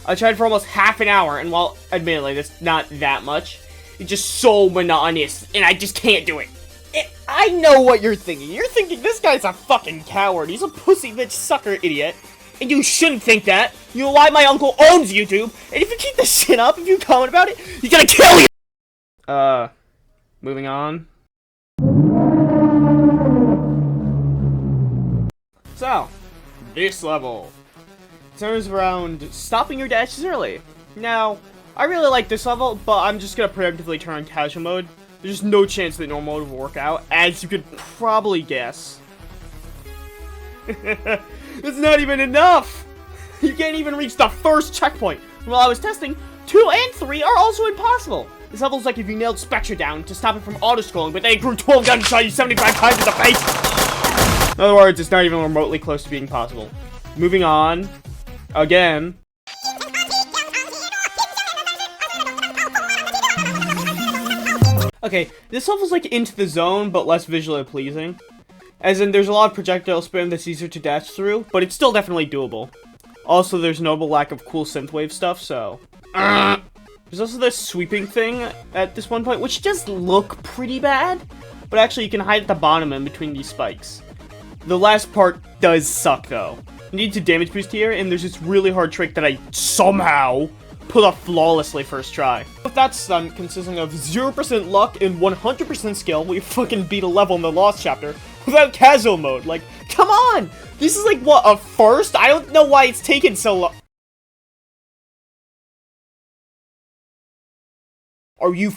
I tried for almost half an hour, and while, admittedly, that's not that much, it's just so monotonous, and I just can't do it. I know what you're thinking. You're thinking this guy's a fucking coward. He's a pussy bitch sucker idiot. And you shouldn't think that. You know why my uncle owns YouTube, and if you keep this shit up, if you comment about it, he's gonna kill you! Moving on. So, this level centers around stopping your dashes early. Now, I really like this level, but I'm just gonna preemptively turn on casual mode. There's no chance that normal mode will work out, as you could probably guess. It's not even enough! You can't even reach the first checkpoint. While I was testing, 2 and 3 are also impossible. This level's like if you nailed Spectra down to stop it from auto-scrolling, but then it grew 12 guns and shot you 75 times in the face! In other words, it's not even remotely close to being possible. Moving on. Again. Okay, this level's like Into the Zone, but less visually pleasing. As in, there's a lot of projectile spam that's easier to dash through, but it's still definitely doable. Also, there's notable lack of cool synthwave stuff, so... There's also this sweeping thing at this one point, which does look pretty bad, but actually you can hide at the bottom in between these spikes. The last part does suck, though. You need to damage boost here, and there's this really hard trick that I somehow pull off flawlessly first try. With that stunt consisting of 0% luck and 100% skill, we fucking beat a level in the Lost chapter without casual mode. Like, come on! This is like, what, a first? I don't know why it's taken so long. Are you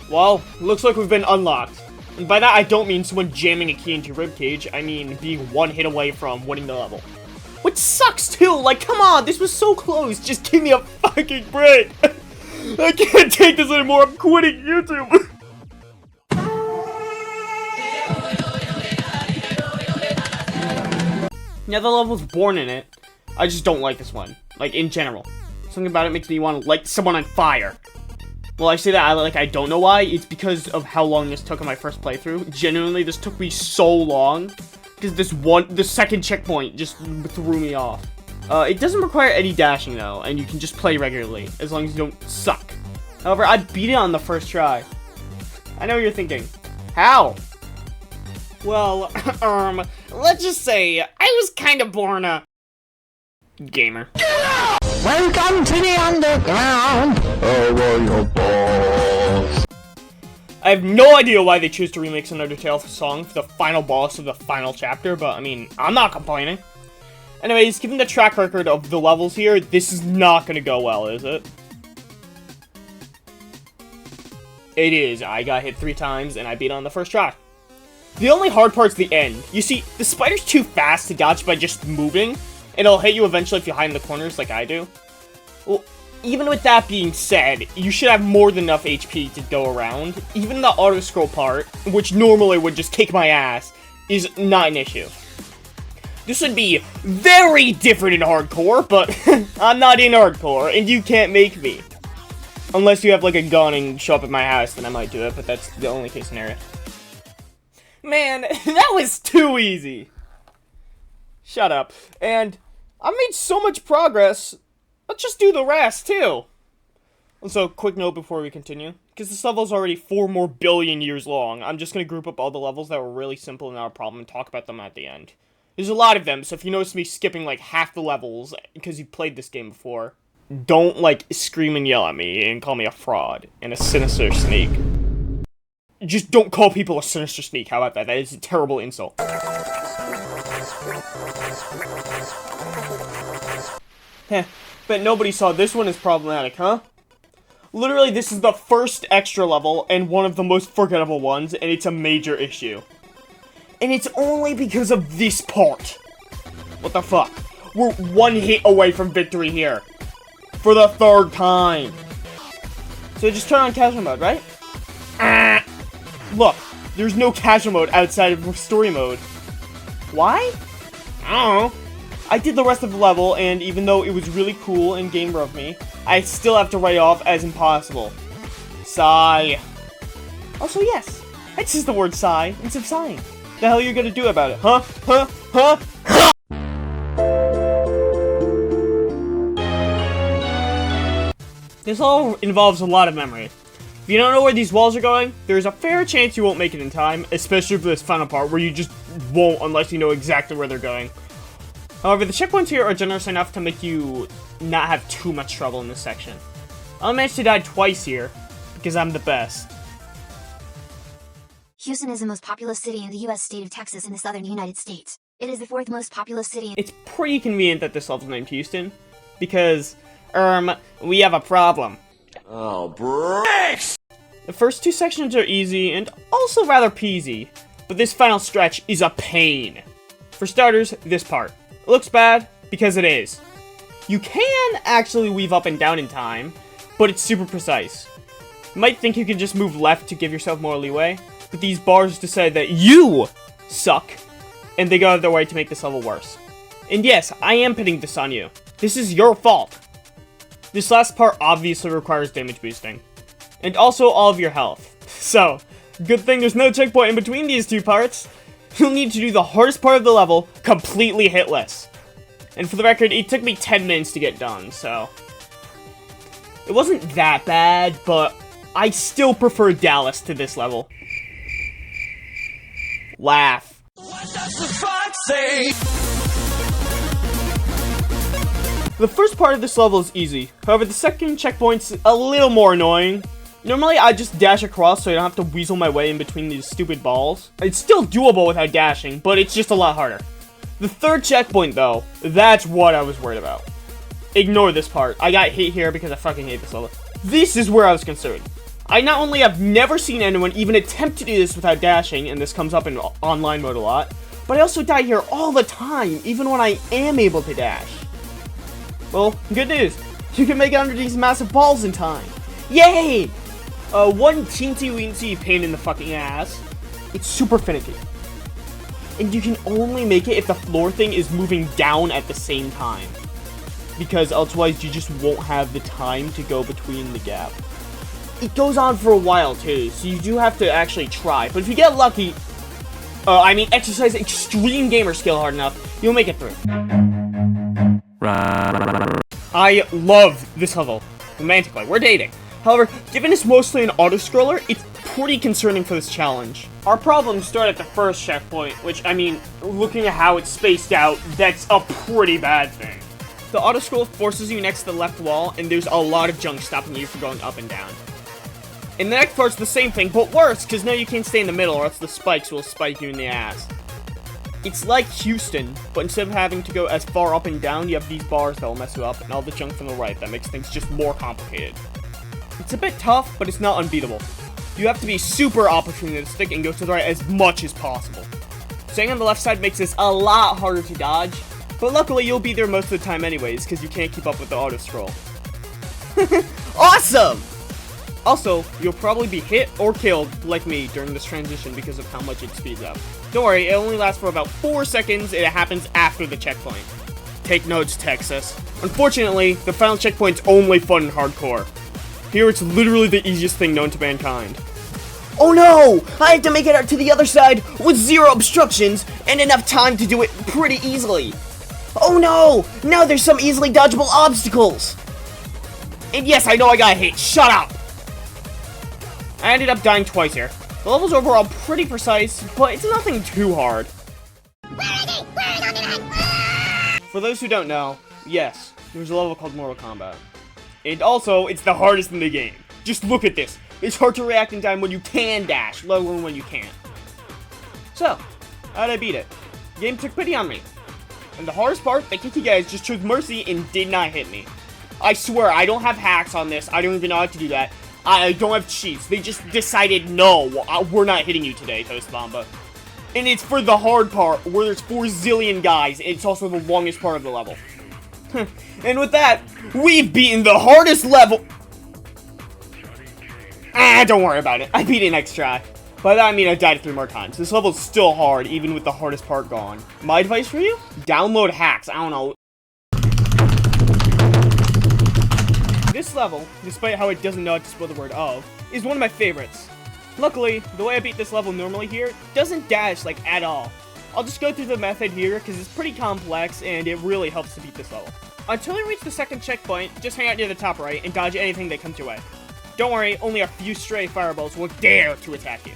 Well, looks like we've been unlocked. And by that, I don't mean someone jamming a key into your ribcage. I mean being one hit away from winning the level. Which sucks, too! Like, come on! This was so close! Just give me a fucking break! I can't take this anymore. I'm quitting YouTube. Now the level's born in it. I just don't like this one. Like, in general. Something about it makes me want to light someone on fire. Well, I say that, I don't know why. It's because of how long this took in my first playthrough. Genuinely, this took me so long. Because the second checkpoint just threw me off. It doesn't require any dashing, though. And you can just play regularly, as long as you don't suck. However, I beat it on the first try. I know what you're thinking. How? Well, let's just say, I was kind of born a gamer. Welcome to the underground. I have no idea why they choose to remix an Undertale song for the final boss of the final chapter, but I mean, I'm not complaining. Anyways, given the track record of the levels here, this is not gonna go well, is it? It is. I got hit 3 times, and I beat it on the first try. The only hard part's the end. You see, the spider's too fast to dodge by just moving, and it'll hit you eventually if you hide in the corners like I do. Well, even with that being said, you should have more than enough HP to go around. Even the auto-scroll part, which normally would just kick my ass, is not an issue. This would be very different in hardcore, but I'm not in hardcore, and you can't make me. Unless you have, like, a gun and show up at my house, then I might do it, but that's the only case scenario. Man, that was too easy. Shut up. And I made so much progress. Let's just do the rest, too. Also, quick note before we continue. Because this level is already 4 more billion years long, I'm just going to group up all the levels that were really simple and not a problem and talk about them at the end. There's a lot of them, so if you notice me skipping, like, half the levels because you've played this game before, don't, like, scream and yell at me and call me a fraud and a sinister sneak. Just don't call people a sinister sneak. How about that? That is a terrible insult. Heh, but nobody saw this one as problematic, huh? Literally, this is the first extra level and one of the most forgettable ones, and it's a major issue. And it's only because of this part. What the fuck? We're 1 hit away from victory here. For the 3rd time. So just turn on casual mode, right? Look, there's no casual mode outside of story mode. Why? I don't know. I did the rest of the level, and even though it was really cool and gamer of me, I still have to write it off as impossible. Sigh. Also, yes, it's just the word sigh instead of sighing. The hell are you gonna do about it, huh? Huh? Huh? This all involves a lot of memory. If you don't know where these walls are going, there's a fair chance you won't make it in time, especially for this final part where you just won't unless you know exactly where they're going. However, the checkpoints here are generous enough to make you not have too much trouble in this section. I managed to die twice here, because I'm the best. Houston is the most populous city in the U.S. state of Texas in the southern United States. It is the 4th most populous city. It's pretty convenient that this level's named Houston, because, we have a problem. Oh, bricks! The first 2 sections are easy and also rather peasy, but this final stretch is a pain. For starters, this part. It looks bad, because it is. You can actually weave up and down in time, but it's super precise. You might think you can just move left to give yourself more leeway, but these bars decide that you suck, and they go out of their way to make this level worse. And yes, I am pitting this on you. This is your fault. This last part obviously requires damage boosting, and also all of your health. So, good thing there's no checkpoint in between these 2 parts. You'll need to do the hardest part of the level completely hitless. And for the record, it took me 10 minutes to get done, so... It wasn't that bad, but I still prefer Dallas to this level. Laugh. What does the fuck say? The first part of this level is easy. However, the second checkpoint's a little more annoying. Normally, I just dash across so I don't have to weasel my way in between these stupid balls. It's still doable without dashing, but it's just a lot harder. The 3rd checkpoint, though, that's what I was worried about. Ignore this part. I got hit here because I fucking hate this level. This is where I was concerned. I not only have never seen anyone even attempt to do this without dashing, and this comes up in online mode a lot, but I also die here all the time, even when I am able to dash. Well, good news. You can make it under these massive balls in time. Yay! One teensy-weensy pain in the fucking ass. It's super finicky. And you can only make it if the floor thing is moving down at the same time. Because otherwise you just won't have the time to go between the gap. It goes on for a while too, so you do have to actually try. But if you get lucky, exercise extreme gamer skill hard enough, you'll make it through. I love this level. Romantically, we're dating. However, given it's mostly an auto-scroller, it's pretty concerning for this challenge. Our problems start at the first checkpoint, which, looking at how it's spaced out, that's a pretty bad thing. The auto-scroll forces you next to the left wall, and there's a lot of junk stopping you from going up and down. And the next part's the same thing, but worse, because now you can't stay in the middle, or else the spikes will spike you in the ass. It's like Houston, but instead of having to go as far up and down, you have these bars that will mess you up, and all the junk from the right that makes things just more complicated. It's a bit tough, but it's not unbeatable. You have to be super opportunistic and go to the right as much as possible. Staying on the left side makes this a lot harder to dodge, but luckily you'll be there most of the time anyways, because you can't keep up with the auto-scroll. Awesome! Also, you'll probably be hit or killed, like me, during this transition because of how much it speeds up. Don't worry, it only lasts for about 4 seconds, and it happens after the checkpoint. Take notes, Texas. Unfortunately, the final checkpoint's only fun in hardcore. Here, it's literally the easiest thing known to mankind. Oh no! I have to make it out to the other side with 0 obstructions and enough time to do it pretty easily. Oh no! Now there's some easily dodgeable obstacles! And yes, I know I got hit. Shut up! I ended up dying twice here. The level's overall pretty precise, but it's nothing too hard. For those who don't know, yes, there's a level called Mortal Kombat. And also, it's the hardest in the game. Just look at this. It's hard to react in time when you can dash, let alone when you can't. So, how'd I beat it? The game took pity on me. And the hardest part, the Kiki guys just chose mercy and did not hit me. I swear, I don't have hacks on this. I don't even know how to do that. I don't have cheats. They just decided, no, we're not hitting you today, Toast Bomba. And it's for the hard part, where there's 4 zillion guys, and it's also the longest part of the level. And with that, we've beaten the hardest level. Don't worry about it. I beat it next try. By that I mean I died 3 more times. This level's still hard, even with the hardest part gone. My advice for you? Download hacks. I don't know. This level, despite how it doesn't know how to spell the word of, is one of my favorites. Luckily, the way I beat this level normally here doesn't dash, like, at all. I'll just go through the method here, because it's pretty complex, and it really helps to beat this level. Until you reach the second checkpoint, just hang out near the top right, and dodge anything that comes your way. Don't worry, only a few stray fireballs will dare to attack you.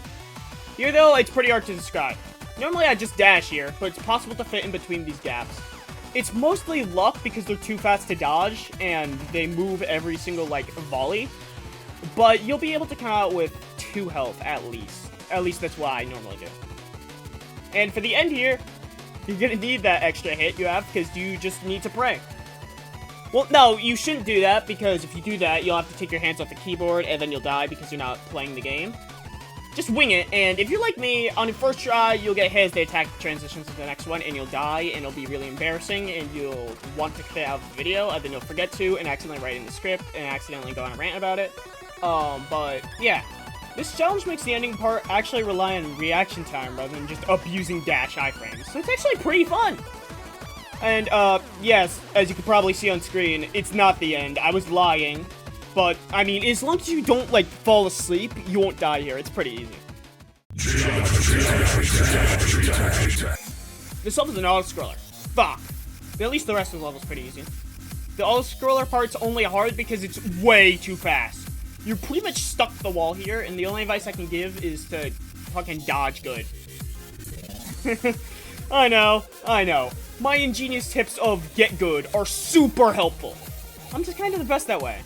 Here though, it's pretty hard to describe. Normally I just dash here, but it's possible to fit in between these gaps. It's mostly luck because they're too fast to dodge, and they move every single, volley. But you'll be able to come out with 2 health, at least. At least that's what I normally do. And for the end here, you're gonna need that extra hit you have, because you just need to pray. Well, no, you shouldn't do that, because if you do that, you'll have to take your hands off the keyboard, and then you'll die because you're not playing the game. Just wing it, and if you're like me, on your first try, you'll get hit as they attack transitions to the next one, and you'll die, and it'll be really embarrassing, and you'll want to quit out of the video, and then you'll forget to, and accidentally write in the script, and accidentally go on a rant about it. But, yeah. This challenge makes the ending part actually rely on reaction time rather than just abusing dash iframes, so it's actually pretty fun! And, yes, as you can probably see on screen, it's not the end. I was lying. But, as long as you don't, fall asleep, you won't die here. It's pretty easy. This level's an auto-scroller. Fuck. But at least the rest of the level's pretty easy. The auto-scroller part's only hard because it's way too fast. You're pretty much stuck to the wall here, and the only advice I can give is to fucking dodge good. I know. My ingenious tips of get good are super helpful. I'm just kind of the best that way.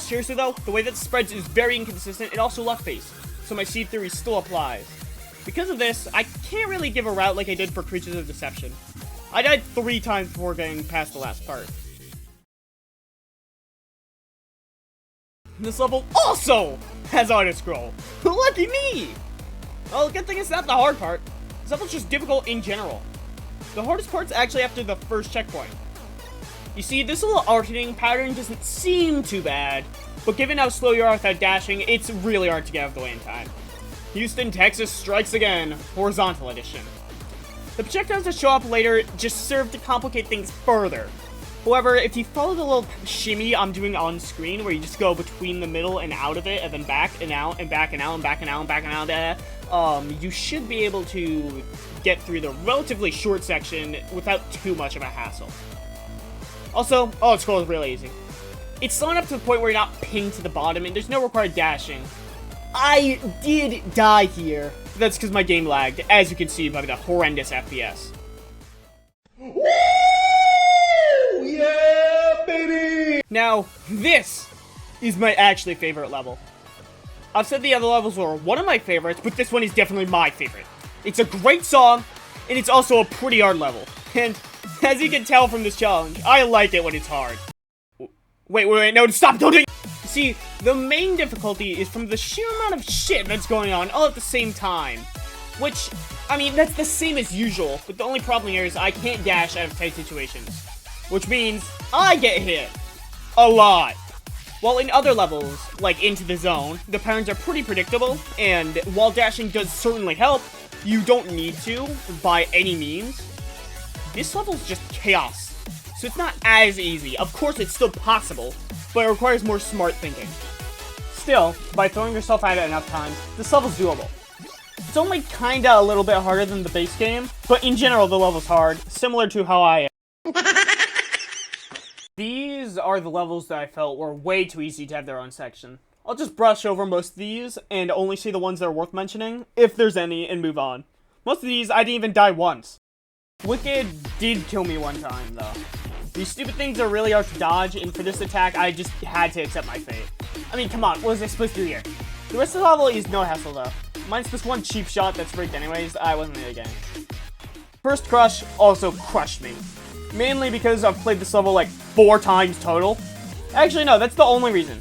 Seriously though, the way that it spreads is very inconsistent and also luck-based, so my seed theory still applies. Because of this, I can't really give a route like I did for Creatures of Deception. I died 3 times before getting past the last part. This level also has auto-scroll. Lucky me! Well, the good thing is not the hard part. This level's just difficult in general. The hardest part's actually after the first checkpoint. You see, this little alternating pattern doesn't seem too bad, but given how slow you are without dashing, it's really hard to get out of the way in time. Houston, Texas strikes again, horizontal edition. The projectiles that show up later just serve to complicate things further. However, if you follow the little shimmy I'm doing on screen, where you just go between the middle and out of it, and then back and out, and back and out, and back and out, and back and out, you should be able to get through the relatively short section without too much of a hassle. Also, it scrolls really easy. It's slow enough to the point where you're not pinned to the bottom, and there's no required dashing. I did die here. That's because my game lagged, as you can see by the horrendous FPS. Yeah, baby! Now, this is my actually favorite level. I've said the other levels were one of my favorites, but this one is definitely my favorite. It's a great song, and it's also a pretty hard level. And, as you can tell from this challenge, I like it when it's hard. Wait, no, stop, don't do it! See, the main difficulty is from the sheer amount of shit that's going on all at the same time. Which, I mean, that's the same as usual, but the only problem here is I can't dash out of tight situations. Which means I get hit. A lot. While in other levels, like Into the Zone, the patterns are pretty predictable, and while dashing does certainly help, you don't need to, by any means. This level's just chaos, so it's not as easy. Of course, it's still possible, but it requires more smart thinking. Still, by throwing yourself at it enough times, this level's doable. It's only kinda a little bit harder than the base game, but in general, the level's hard, similar to how I am. These are the levels that I felt were way too easy to have their own section. I'll just brush over most of these, and only see the ones that are worth mentioning, if there's any, and move on. Most of these, I didn't even die once. Wicked did kill me one time, though. These stupid things are really hard to dodge, and for this attack, I just had to accept my fate. I mean, come on, what was I supposed to do here? The rest of the level is no hassle, though. Mine's this one cheap shot that's rigged anyways, I wasn't really getting. First crush also crushed me. Mainly because I've played this level like 4 times total. Actually, no, that's the only reason.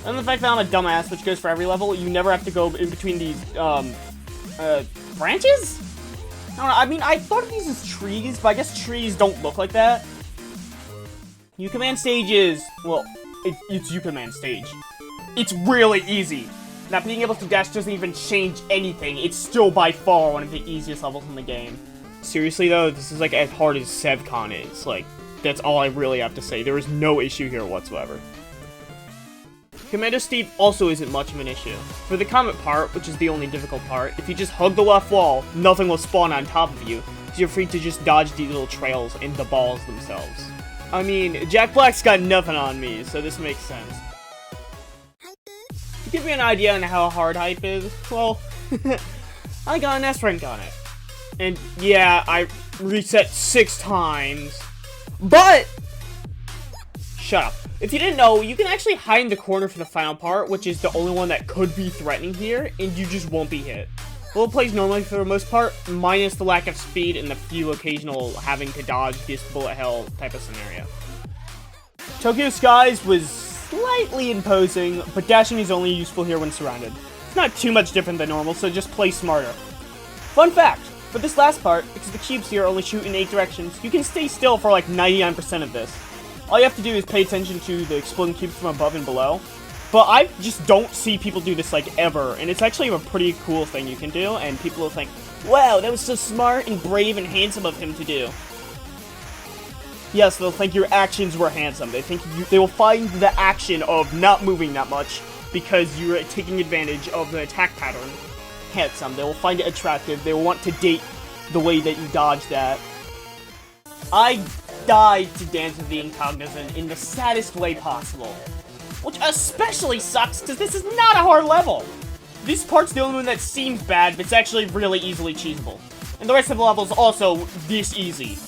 And the fact that I'm a dumbass, which goes for every level, you never have to go in between these, branches? I don't know, I mean, I thought of these as trees, but I guess trees don't look like that. U-Command stages, well, it's U-Command stage. It's really easy. Not being able to dash doesn't even change anything. It's still by far one of the easiest levels in the game. Seriously though, this is like as hard as Sevcon is. Like, that's all I really have to say. There is no issue here whatsoever. Commando Steep also isn't much of an issue. For the comet part, which is the only difficult part, if you just hug the left wall, nothing will spawn on top of you, so you're free to just dodge these little trails and the balls themselves. I mean, Jack Black's got nothing on me, so this makes sense. To give you an idea on how hard hype is, well, I got an S rank on it. And yeah, I reset 6 times. But shut up. If you didn't know, you can actually hide in the corner for the final part, which is the only one that could be threatening here, and you just won't be hit. Well, it plays normally for the most part, minus the lack of speed and the few occasional having to dodge this bullet hell type of scenario. Tokyo Skies was slightly imposing, but dashing is only useful here when surrounded. It's not too much different than normal, so just play smarter. Fun fact, for this last part, because the cubes here only shoot in 8 directions, you can stay still for like 99% of this. All you have to do is pay attention to the exploding cubes from above and below. But I just don't see people do this like ever, and it's actually a pretty cool thing you can do, and people will think, wow, that was so smart and brave and handsome of him to do. Yes, they'll think your actions were handsome. They will find the action of not moving that much because you're taking advantage of the attack pattern handsome. They will find it attractive. They will want to date the way that you dodge that. I died to Dance with the Incognizant in the saddest way possible. Which especially sucks, because this is not a hard level. This part's the only one that seems bad, but it's actually really easily cheesable. And the rest of the level's also this easy.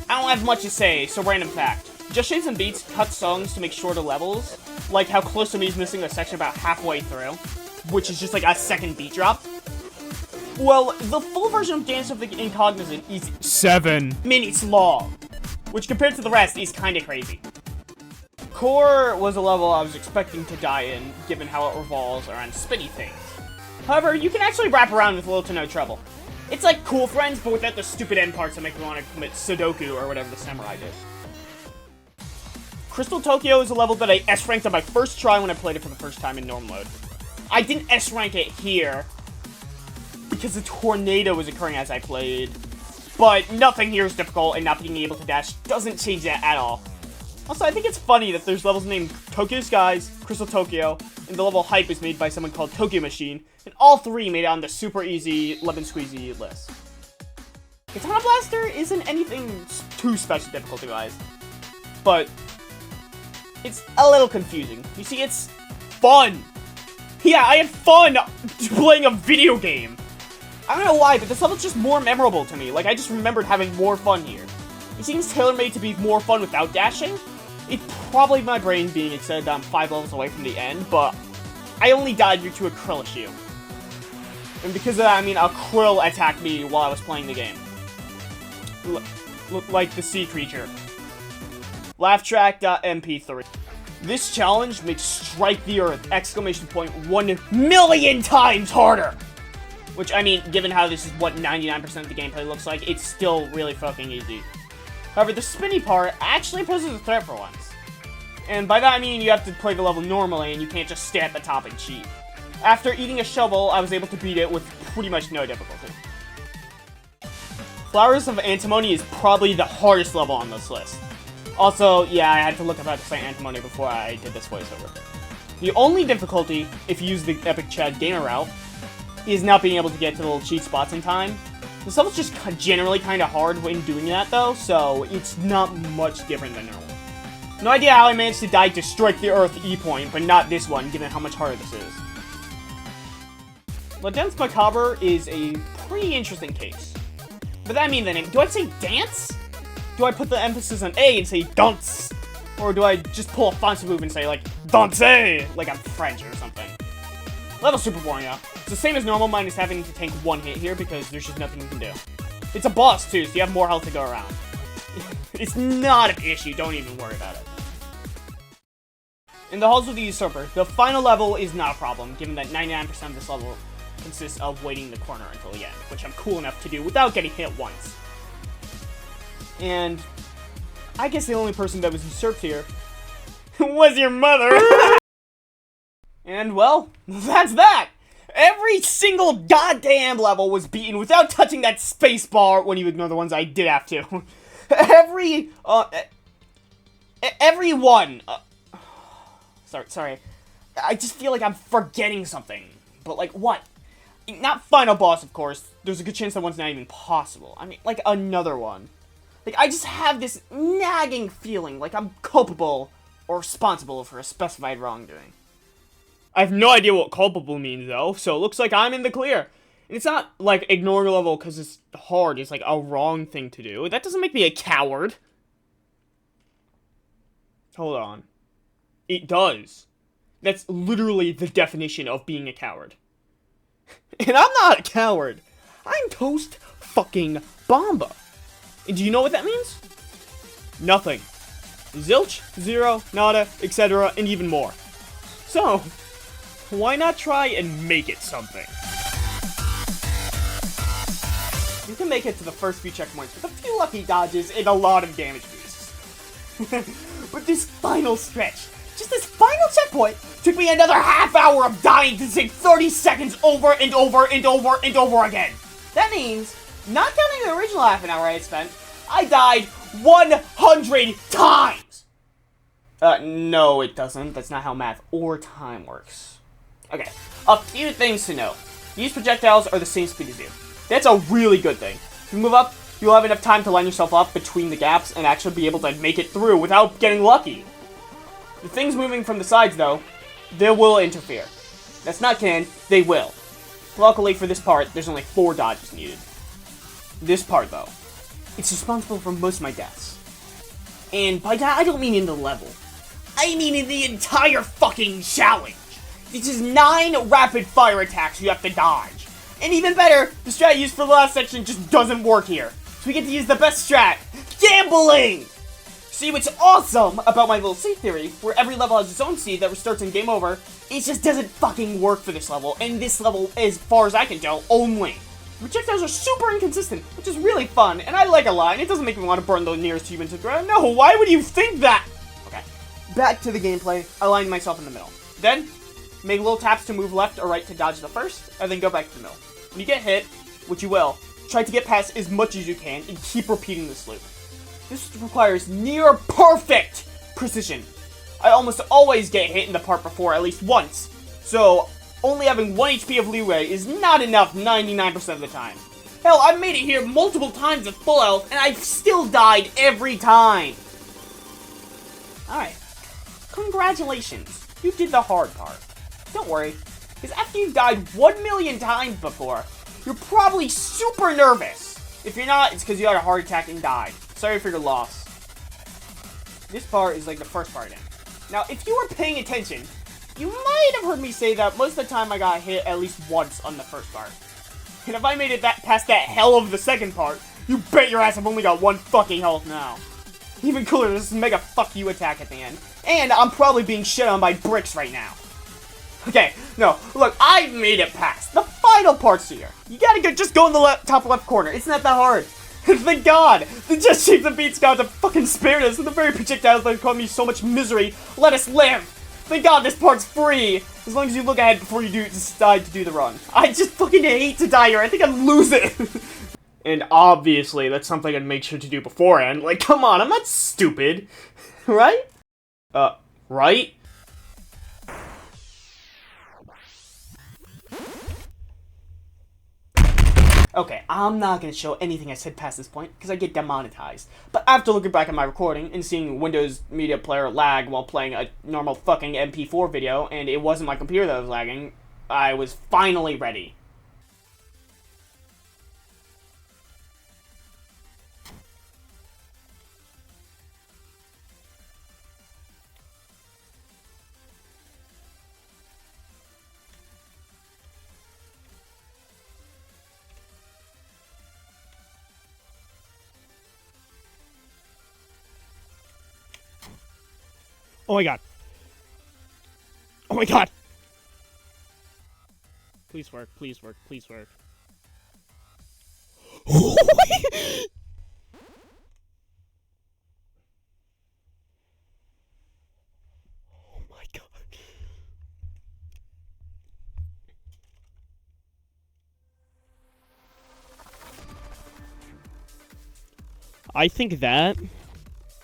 I don't have much to say, so random fact. Just Shades and Beats cut songs to make shorter levels, like how Close to Me is missing a section about halfway through, which is just like a second beat drop. Well, the full version of Dance with the Incognizant is 7 minutes long, which compared to the rest is kinda crazy. Core was a level I was expecting to die in, given how it revolves around spinny things. However, you can actually wrap around with little to no trouble. It's like Cool Friends, but without the stupid end parts that make you want to commit Sudoku or whatever the samurai did. Crystal Tokyo is a level that I S-ranked on my first try when I played it for the first time in normal mode. I didn't S-rank it here because the tornado was occurring as I played. But nothing here is difficult, and not being able to dash doesn't change that at all. Also, I think it's funny that there's levels named Tokyo Skies, Crystal Tokyo, and the level Hype is made by someone called Tokyo Machine, and all three made it on the super easy lemon squeezy list. Katana Blaster isn't anything too special difficulty-wise, but it's a little confusing. You see, it's fun! Yeah, I had fun playing a video game! I don't know why, but this level's just more memorable to me. Like, I just remembered having more fun here. It seems tailor-made to be more fun without dashing. It's probably my brain being excited that I'm 5 levels away from the end, but I only died due to a krill issue. And because of that, I mean, a krill attacked me while I was playing the game. Looked like the sea creature. Laughtrack.mp3. This challenge makes Strike the Earth! 1,000,000 times harder! Which, I mean, given how this is what 99% of the gameplay looks like, it's still really fucking easy. However, the spinny part actually poses a threat for once. And by that I mean you have to play the level normally and you can't just stay at the top and cheat. After eating a shovel, I was able to beat it with pretty much no difficulty. Flowers of Antimony is probably the hardest level on this list. Also, yeah, I had to look up how to say Antimony before I did this voiceover. The only difficulty, if you use the Epic Chad gamer route, is not being able to get to the little cheat spots in time. This level's just generally kind of hard when doing that, though, so it's not much different than normal. No idea how I managed to die to Strike the Earth E-point, but not this one, given how much harder this is. La Danse Macabre is a pretty interesting case. But that mean the name. Do I say dance? Do I put the emphasis on A and say dance? Or do I just pull a fancy move and say, like, danse, like I'm French or something? Level's super boring, though. It's the same as normal, minus having to tank one hit here because there's just nothing you can do. It's a boss, too, so you have more health to go around. It's not an issue, don't even worry about it. In the Halls of the Usurper, the final level is not a problem, given that 99% of this level consists of waiting the corner until the end, which I'm cool enough to do without getting hit once. And I guess the only person that was usurped here was your mother! And, well, that's that! Every single goddamn level was beaten without touching that space bar when you ignore the ones I did have to. Every one. Sorry. I just feel like I'm forgetting something. But, like, what? Not final boss, of course. There's a good chance that one's not even possible. I mean, like, another one. Like, I just have this nagging feeling like I'm culpable or responsible for a specified wrongdoing. I have no idea what culpable means, though, so it looks like I'm in the clear. And it's not, like, ignoring a level because it's hard. It's, like, a wrong thing to do. That doesn't make me a coward. Hold on. It does. That's literally the definition of being a coward. And I'm not a coward. I'm Toast fucking Bomba. And do you know what that means? Nothing. Zilch, zero, nada, etc., and even more. So, why not try and make it something? You can make it to the first few checkpoints with a few lucky dodges and a lot of damage boosts. But this final stretch, just this final checkpoint, took me another half hour of dying to take 30 seconds over and over and over and over again. That means, not counting the original half an hour I had spent, I died 100 times! No it doesn't. That's not how math or time works. Okay, a few things to know. These projectiles are the same speed as you. That's a really good thing. If you move up, you'll have enough time to line yourself up between the gaps and actually be able to make it through without getting lucky. The things moving from the sides, though, they will interfere. That's not canon, they will. Luckily for this part, there's only 4 dodges needed. This part, though, it's responsible for most of my deaths. And by that, I don't mean in the level. I mean in the entire fucking challenge. This is 9 rapid fire attacks you have to dodge. And even better, the strat used for the last section just doesn't work here. So we get to use the best strat, gambling! See, what's awesome about my little seed theory, where every level has its own seed that restarts in game over, it just doesn't fucking work for this level, and this level, as far as I can tell, only. The projectiles are super inconsistent, which is really fun, and I like a lot, and it doesn't make me want to burn the nearest human to the ground. No, why would you think that? Okay, back to the gameplay, aligning myself in the middle. Then, make little taps to move left or right to dodge the first, and then go back to the middle. When you get hit, which you will, try to get past as much as you can, and keep repeating this loop. This requires near perfect precision. I almost always get hit in the part before at least once, so only having 1 HP of leeway is not enough 99% of the time. Hell, I've made it here multiple times at full health, and I've still died every time. Alright. Congratulations. You did the hard part. Don't worry, because after you've died 1 million times before, you're probably super nervous. If you're not, it's because you had a heart attack and died. Sorry for your loss. This part is like the first part in. Now, if you were paying attention, you might have heard me say that most of the time I got hit at least once on the first part. And if I made it past that hell of the second part, you bet your ass I've only got 1 fucking health now. Even cooler, this mega fuck you attack at the end. And I'm probably being shit on by bricks right now. Okay, no, look, I made it past the final parts here. You gotta just go in the top left corner. It's not that hard. Thank God, the Just Shapes and Beats God to fucking spare us, and the very projectiles that caused me so much misery let us live. Thank God this part's free, as long as you look ahead before you decide to do the run. I just fucking hate to die here. I think I'd lose it. And obviously, that's something I'd make sure to do beforehand. Like, come on, I'm not stupid. Right? Right? Okay, I'm not going to show anything I said past this point, because I get demonetized. But after looking back at my recording, and seeing Windows Media Player lag while playing a normal fucking MP4 video, and it wasn't my computer that was lagging, I was finally ready. Oh my god. Oh my god. Please work, please work, please work. Oh my god. I think that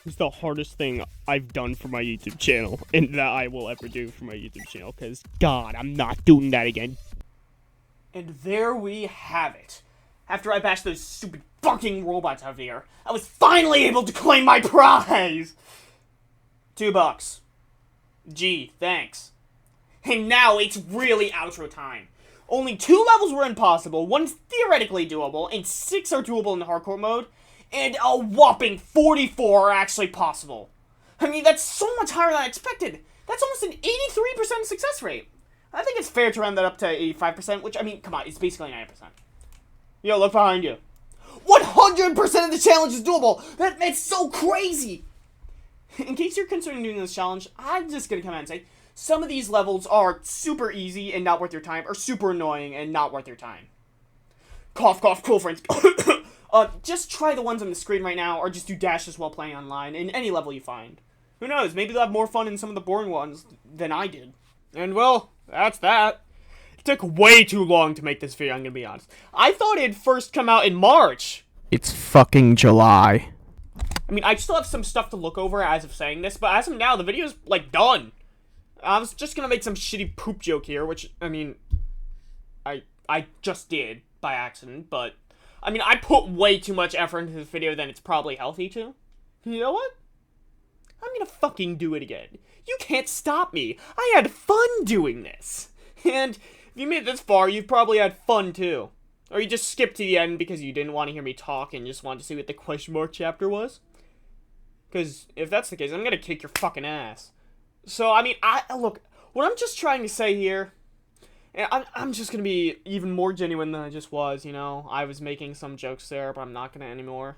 is the hardest thing I've done for my YouTube channel, and that I will ever do for my YouTube channel, because, God, I'm not doing that again. And there we have it. After I bashed those stupid fucking robots out of the air, I was finally able to claim my prize! $2. Gee, thanks. And now it's really outro time. Only 2 levels were impossible, 1's theoretically doable, and 6 are doable in the hardcore mode, and a whopping 44 are actually possible. I mean, that's so much higher than I expected. That's almost an 83% success rate. I think it's fair to round that up to 85%, which, I mean, come on, it's basically 90%. Yo, look behind you. 100% of the challenge is doable! That's so crazy! In case you're considering doing this challenge, I'm just gonna come out and say, some of these levels are super easy and not worth your time, or super annoying and not worth your time. Cough, cough, cool friends. Just try the ones on the screen right now, or just do dashes while playing online, in any level you find. Who knows, maybe they'll have more fun in some of the boring ones than I did. And well, that's that. It took way too long to make this video, I'm gonna be honest. I thought it'd first come out in March. It's fucking July. I mean, I still have some stuff to look over as of saying this, but as of now, the video's, like, done. I was just gonna make some shitty poop joke here, which, I mean, I just did by accident, but I mean, I put way too much effort into this video than it's probably healthy to. You know what? I'm gonna fucking do it again. You can't stop me. I had fun doing this. And if you made it this far, you've probably had fun too. Or you just skipped to the end because you didn't want to hear me talk and just wanted to see what the question mark chapter was. Because if that's the case, I'm gonna kick your fucking ass. So, I mean, look, what I'm just trying to say here, and I'm just gonna be even more genuine than I just was, you know? I was making some jokes there, but I'm not gonna anymore.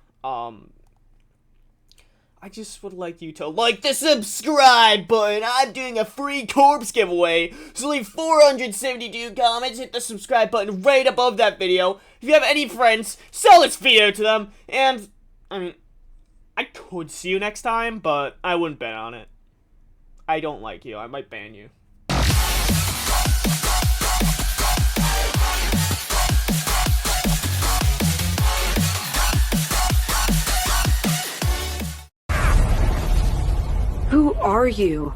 I just would like you to like the subscribe button. I'm doing a free corpse giveaway, so leave 472 comments, hit the subscribe button right above that video. If you have any friends, sell this video to them, and, I mean, I could see you next time, but I wouldn't bet on it. I don't like you. I might ban you. Who are you?